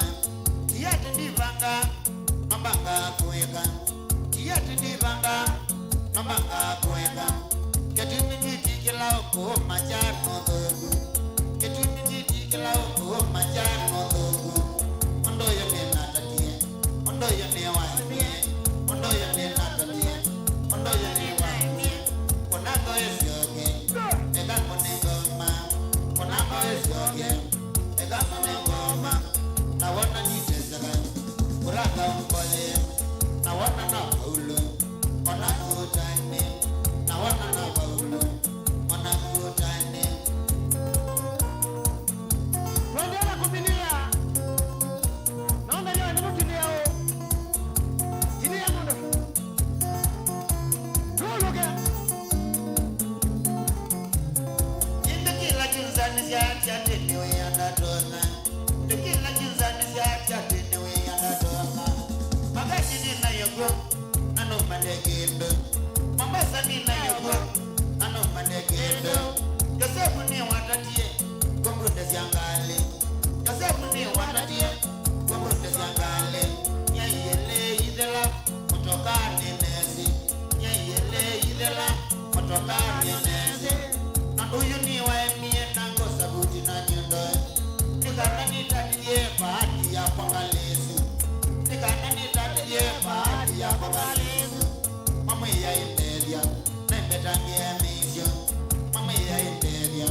Tiyati ndivanga, mambanga kuweka. Tiyati ndivanga, mambanga kuweka. Ketumi njiti kila uko majano dogu. Ketumi njiti kila uko majano dogu. Ondo yone natatie, ondo yone waimie, ondo yone natatie, ondo yone waimie. Konako esioge, ega kone ngoma. Konako esioge, ega kone ngoma. Na wana nitezega, kuraka mpole. Na wana na paulo, konako taine. Na wana na paulo, konako taine. Tuendelea kubinia. Naomba leo ni mtu leo. Jini ya mundo. Tuologe. Ndikila kinzani ya tenewe ya natona. Ndikila kinzani ya tenewe ya natona. Magashi nina yogo, nano madegendo. Mambasa nina yogo, nano madegendo. Yosefu ni watatie, kumrude siangale. Yosefu ni watatie, kumrude siangale. Nyayele idela, kutoka ninesi. Nyayele idela, kutoka ninesi. Na huyu ni waemie nango sabuti na nyundoe. Nikana nitatiye bahati ya pangalesu. Nikana nitatiye bahati ya pangalesu. Mama ya interia, nembetangia misyo. Mama ya interia,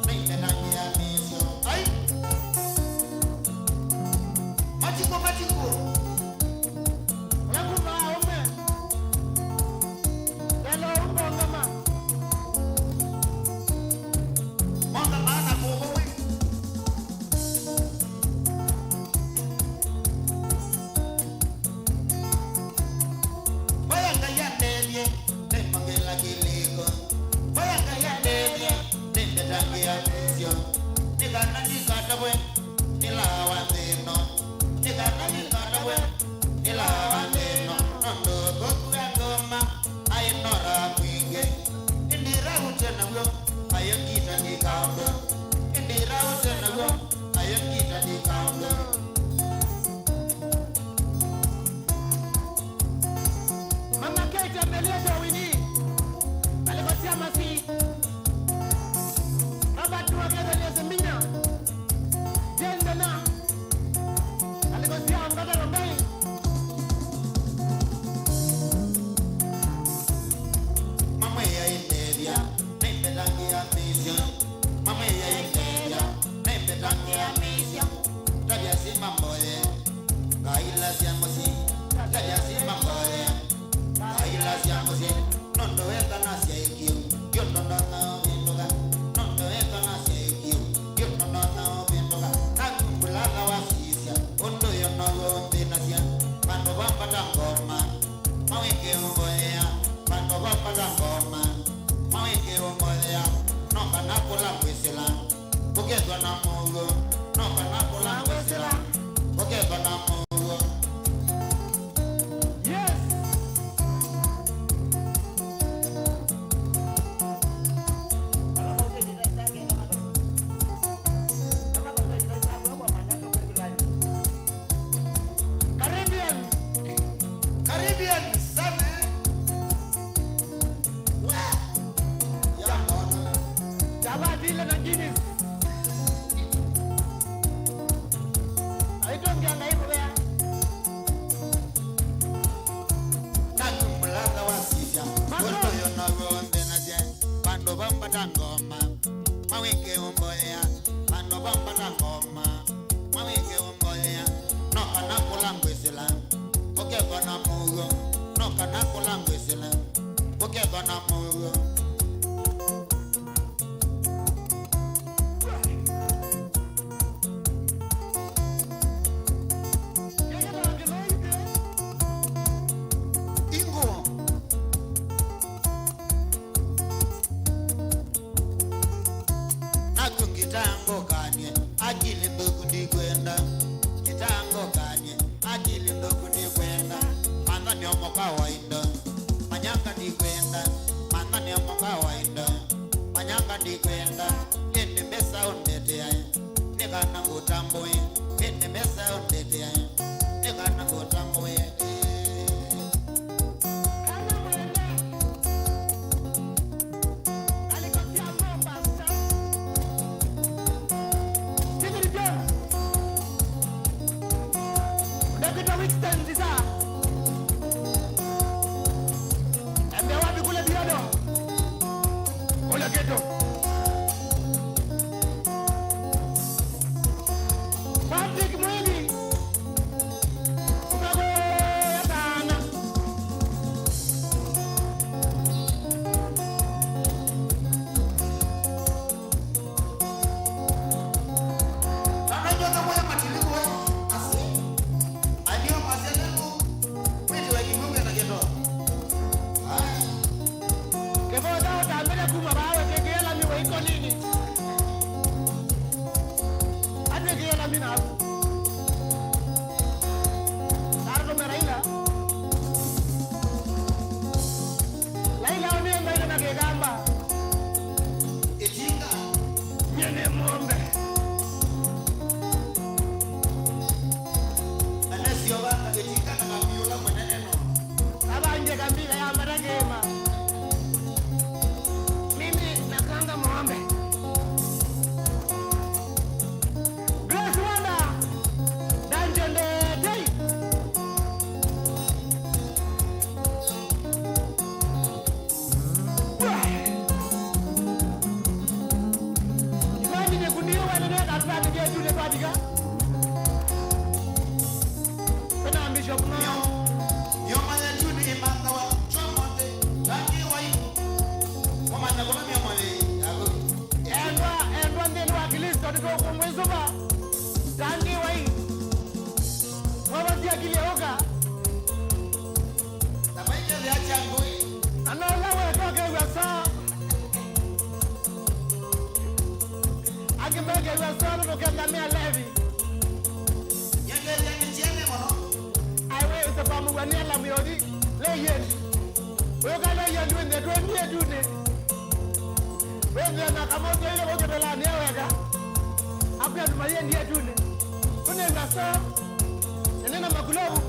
nembetangia misyo. Ay! Machiko, machiko. Nakuba ume. Hello uko ngama. Mwanga maana kuhuwe. Bayanga ya ndevye, nemangela kiliko. Bayanga ya ndevye, nembetangia misyo. Nikana nikatabwe, nilawa neno. Nikana nikatabwe, nilawa neno. Ando goku ya ngoma, ay nora mwinge. Indira utena wyo, ayon kita di kaundo indira utenago ayon kita di kaundo Mama Kate ameleta wini alikosia masi Baba tuwakeza liyezimina Jendana alikosia mkata rombei Mama ya India nembe tangi ya mission Mama ya India nembe tangi ya mission Tabia si mamboye kaila si amosi Tabia si mamboye kaila si amosi Nondo eka nasi ya ikiu Yondo nana vindoga Nondo eka nasi ya ikiu Yondo nana vindoga Nakumbulala wasisya Ondo yonogo ondinasya Pando bamba dangoma Maweke umboya Pando bamba dangoma Maweke umboya Noka nakula kwisila Buketwa na mugo Noka nakula kwisila Buketwa na mugo Yes Caribbean sana Java vile na Guinness Aitongia ngaibea Nakumbulala wasisya Ondo yonogo ondinasya Pando bamba dangoma Maweke umboya Pando bamba dangoma Maweke umboya Noka nakula kwisila Buketwa na mugo Noka nakula kwisila Buketwa na mugo Ingo Nakungitango kanye Akili ndoku ndi kwenda Kitango kanye Akili ndoku ndi kwenda Manda ni omo kawaida Manyanga ndi kwenda Manda ni omo kawaida Manyanga ndi kwenda Kende mesa ondete ya Nikana kutamboe Kende mesa ondete ya Nikana kutamboe Dakika Wixton sisa Eme wapi kule biodo Kule geto Patrick Mwini Unago ya sana Anajua moyo matiliku Asi Adio maselemu Mwiti wa kimungu na geto Kefo dao tambele kuma bawe Kekela miwe iko nini Ate kekela mina Sardo me Raila Laila onenga ina na kegamba Ejinga Nyene mwombe Anasi yobanga ejinga na kamiyula mweneneno Abanje kambila ya maragema Mimi nakanga mwombe Grace Wanda Dungeon Day Imagine kundiyo wale neka atupati kia jule patika Pena ambisho kuna Yomanya juni imanga wa chomonde Tangi wa iku Wamanya kuna miyamale Endwa ndenu wa kilisto niko kumwezuba Tangi wa hii Mwabazi akili ya oka Tabaike liachi angui Anola wetoke wasa Akimeke wasa nuko kenda mea levi Yenge liachi chiene mono Aiwe usapamu wa niala miodi Le yendi Weka le yendi wende tuwe niye dune Sasa na kama ile wote bela ni weka. Hapo ya tumaye ndiye tuni. Tunenda sawa. Nena magulobu.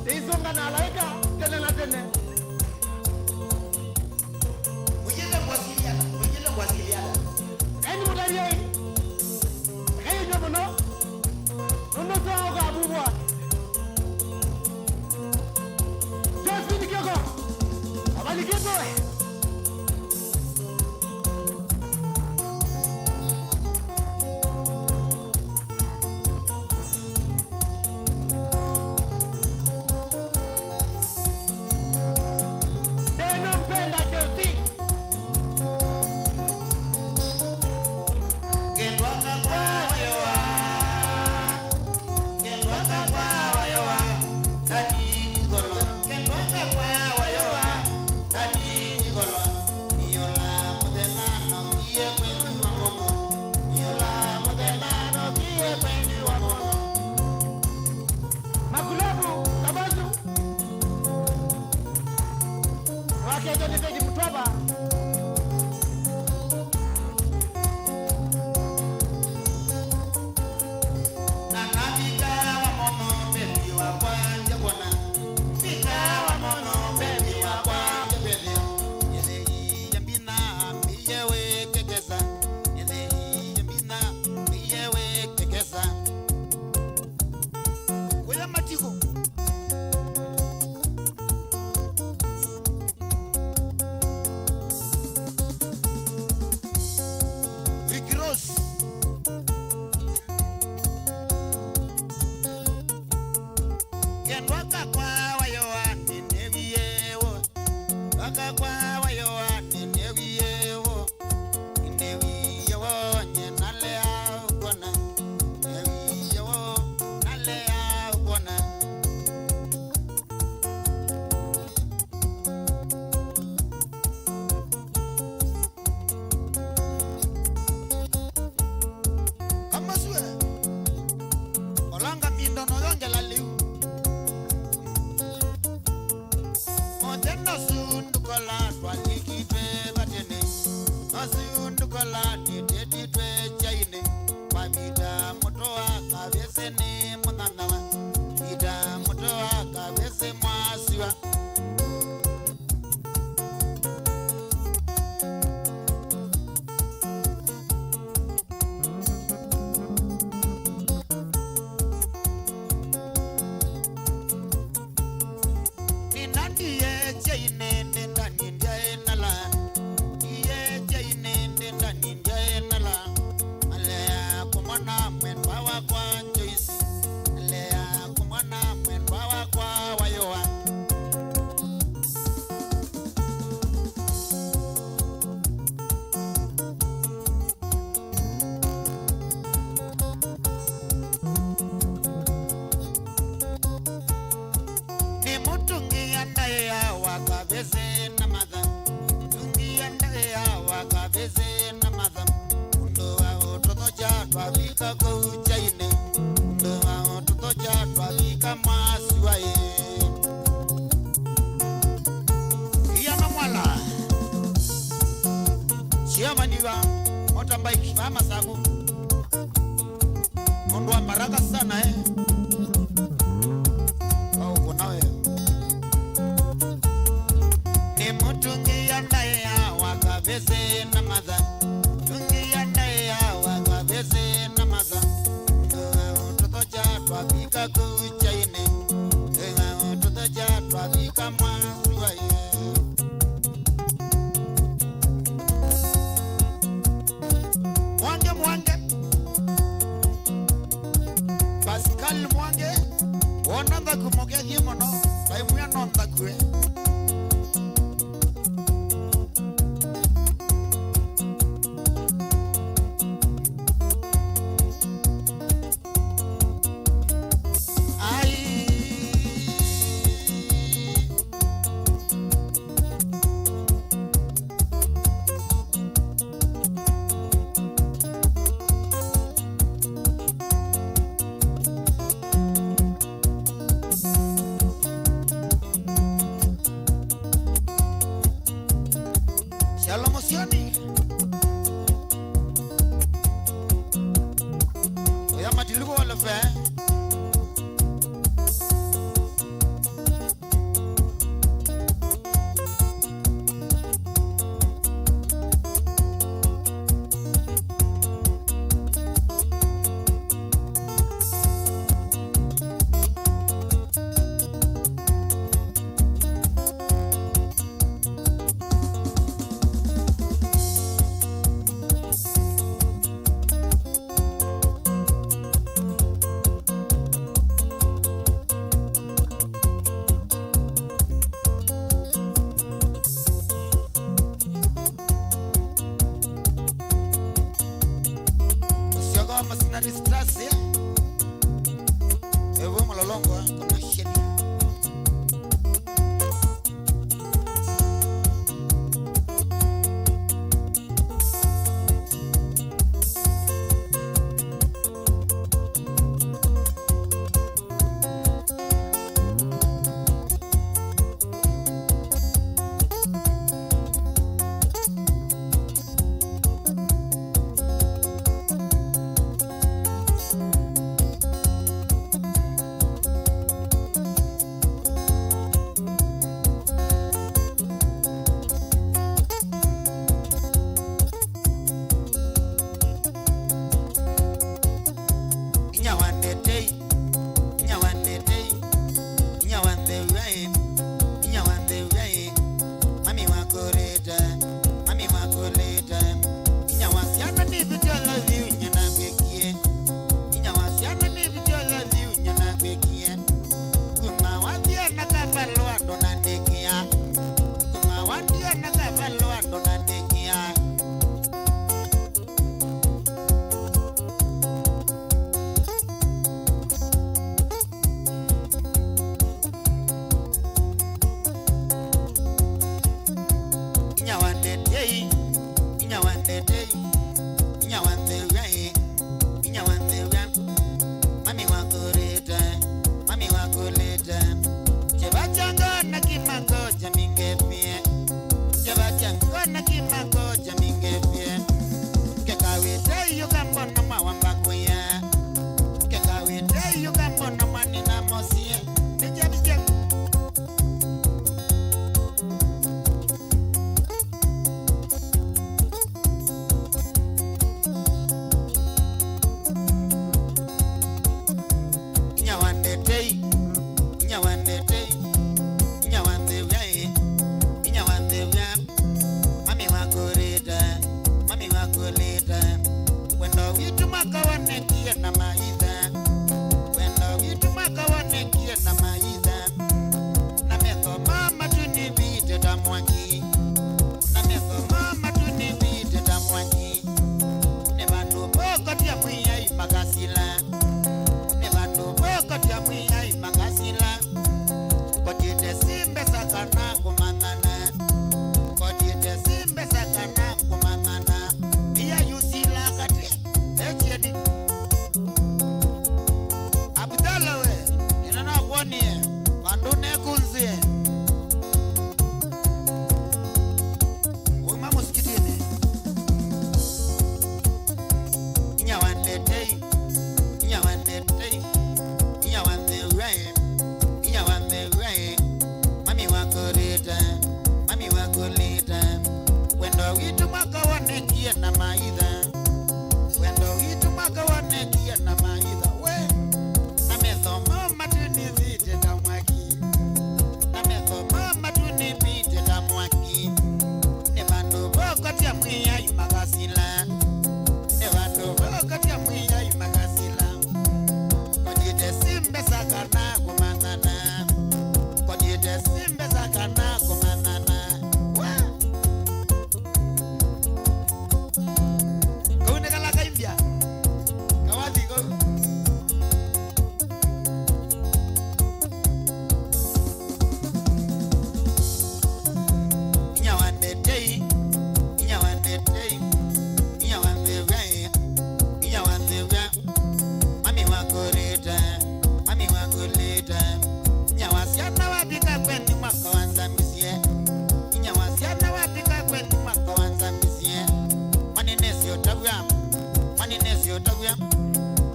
Isonga na alaika tena na tena. Ujile kuwasiliana. Kaini mutaye. Kaini nyobono. Nono sawa kwa abubwa. Just kioko. Abali kioko. Shalom Sioni. lefe. Masina distrasi evo malolongo kuna sheni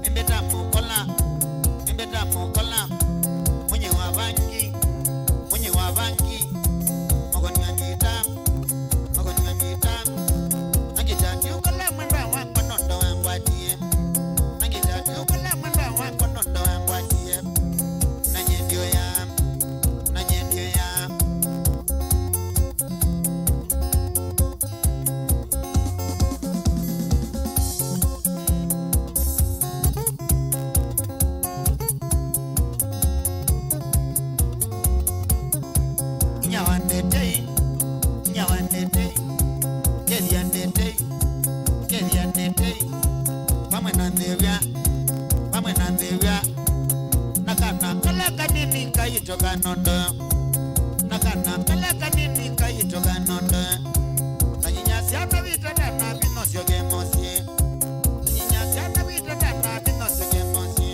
Embeta mukola kanondo nakana peleka nini kaito kanondo nanyinyasi hata vita dana binosio gemosi nanyinyasi hata vita dana binosio gemosi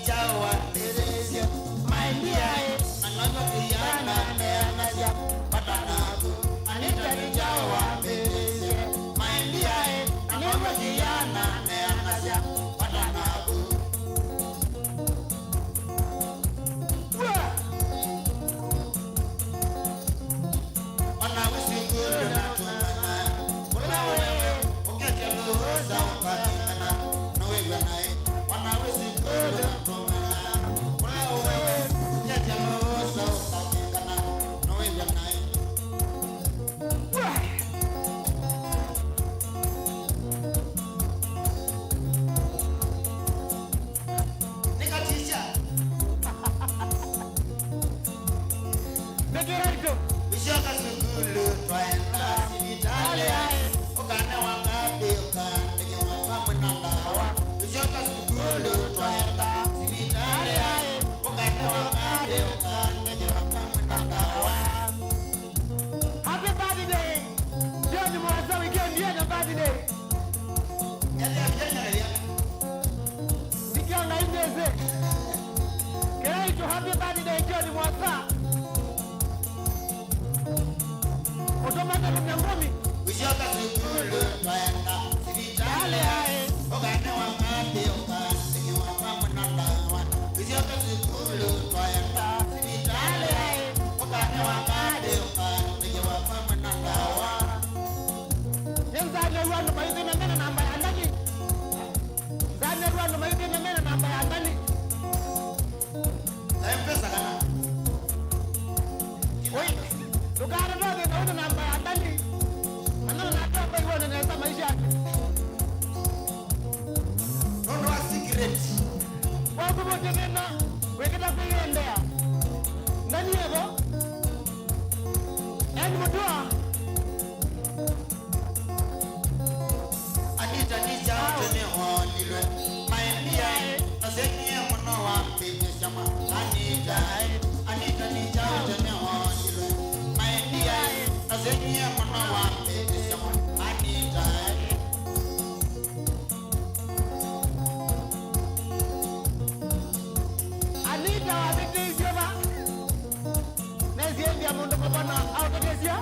chawa teresia maindia another kiana neanaja patanaku Anita ni chawa teresia maindia another kiana neanaja patanaku Ona usikuru na tumana Ona wewe ukete luhoza ukatikana Na wewe nae Ona usikuru na tumana Ona wewe ukete luhoza ukatikana Na wewe nae Nikatisha Nekiraito Ushoka sukulu twaenda sibitali ukane wangapi ukandike mwapamu na ndawa Ushoka sukulu twaenda sibitali ukane wangapi ukandike mwapamu na ndawa Happy birthday John Mwasa weekend yena birthday Nikiona imeze Kiraito happy birthday John Mwasa Otomata kumnyangumi Ushoka sukulu twaenda sibitali ukane wangapi ukandike mwapamu na ndawa Ushoka sukulu twaenda sibitali ukane wangapi ukandike mwapamu na ndawa Nzane rwanda mayuti na mena namba ya ndani Nzane rwanda mayuti na mena namba ya ndani Mpesa kana Oi Tukara ndoge na una namba ya ndani Manana natoka hivyo nanaeza maisha yake Nono wa secret Wako moja nena Wekita kuiendea Ndani yebo Yani mtua Anita ni chao tene honilwe Maendia Nasenye mwana wa mpige shama Anita ni chao tene honilwe Maendia Nasenye mwana wa mpige shama Anita Anita wabete ba Nezi endi ya mundo kupana Autokesia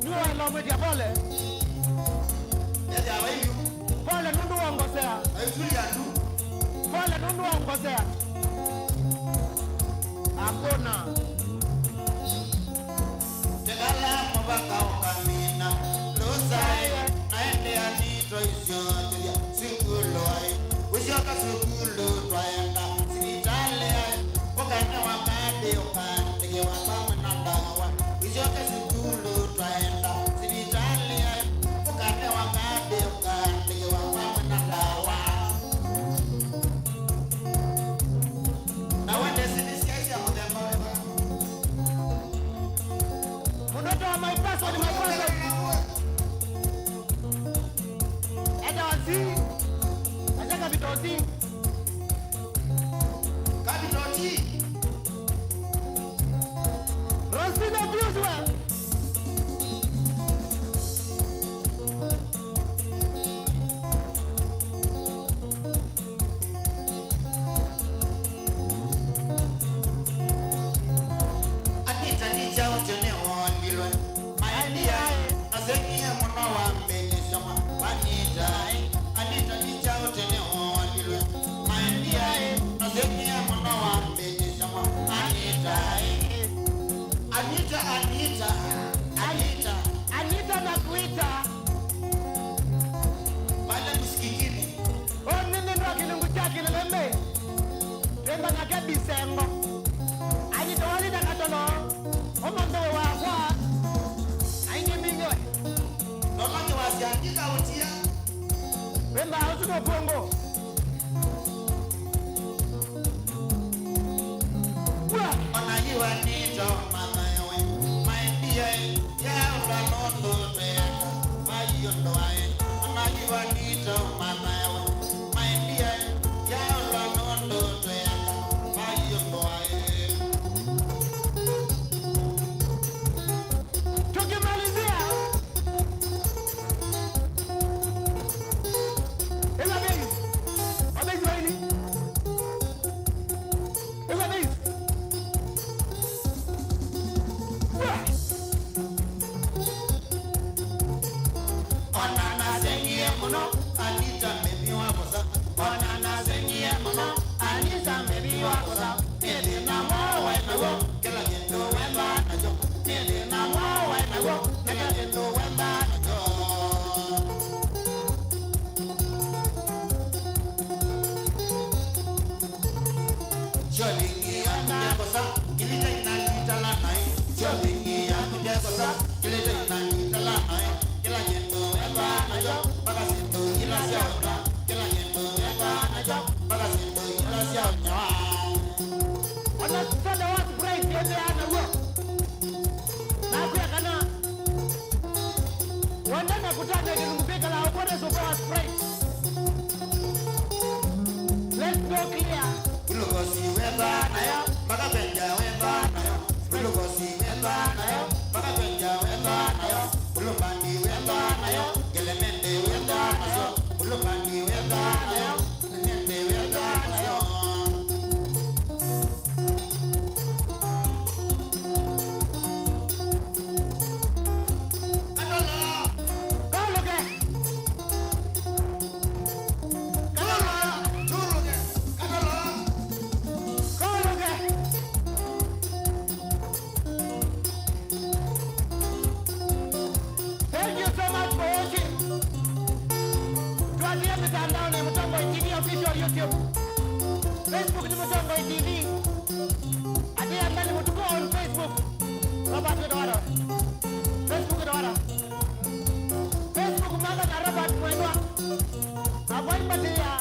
Nuwa ilome dia pole Yadi awa yu Pole nundu wangosea Aizuli ya nu Pole nundu wangosea Hakuna Tegala mbaka ukamina Losai Naende anito isyotilia Sikulo ai Ushoka sukulu twaenda sibitali ai Ukane wakati ukandike wapamu na ndawa Ushoka sukulu twaenda sibitali ai Ukane wakati ukandike wapamu na ndawa Na wende sinisiaisi ya mudemba weba Munoto wa my password Eda wasi Ajaka vitosi Kabitoti Rosina Bluswell Anita ni chao tene honilwe Maendia Nasenye mwana wa mpige shama Anita ni chao tene honilwe Maendia Nasenye mwana wa mpige shama Anita Anita na kuita Bale msikikini O nini ndo kilungu chaki nilembe Remba na kebi sengo Anita wali na katolo Oma mbewe wakwa Aini minyo Nolaki wasiandika utia Remba hausuko pongo Onajiwa nito mama yawe Maendia ya ulanondo twenda Mayondo ae Onajiwa nito mama yawe Maendia ya ulanondo twenda Mayondo ae Tukimalizia Ela bem Wabezi wa hili Cholingi ya kudekosa, kilite inanitala nai. Cholingi ya kudekosa, kilite inanitala nai. Kila nyendo eba nayo, baka sinto ila siyauna. Kila nyendo eba nayo, baka sinto ila siyauna. Ona tsada wa break yende ana wo. Na kuya kana. Wanda na kutana kilumbika la ubora sofa wa break. Let's go clear. Ulukosi weba nayo, baka benja weba nayo. Ulukosi weba nayo, baka benja weba nayo. Ulupandi weba nayo, gelemende weba nayo. Ulupandi weba nayo, nende weba nayo. Thank you so much for watching. Tuanzie mitandao ni Mutombo TV official YouTube. Facebook ni Mutombo TV. Adia ndani mutuko on Facebook. Robert Edwara. Facebook Edwara. Facebook manga na Robert Mwendwa. Aboy Batia.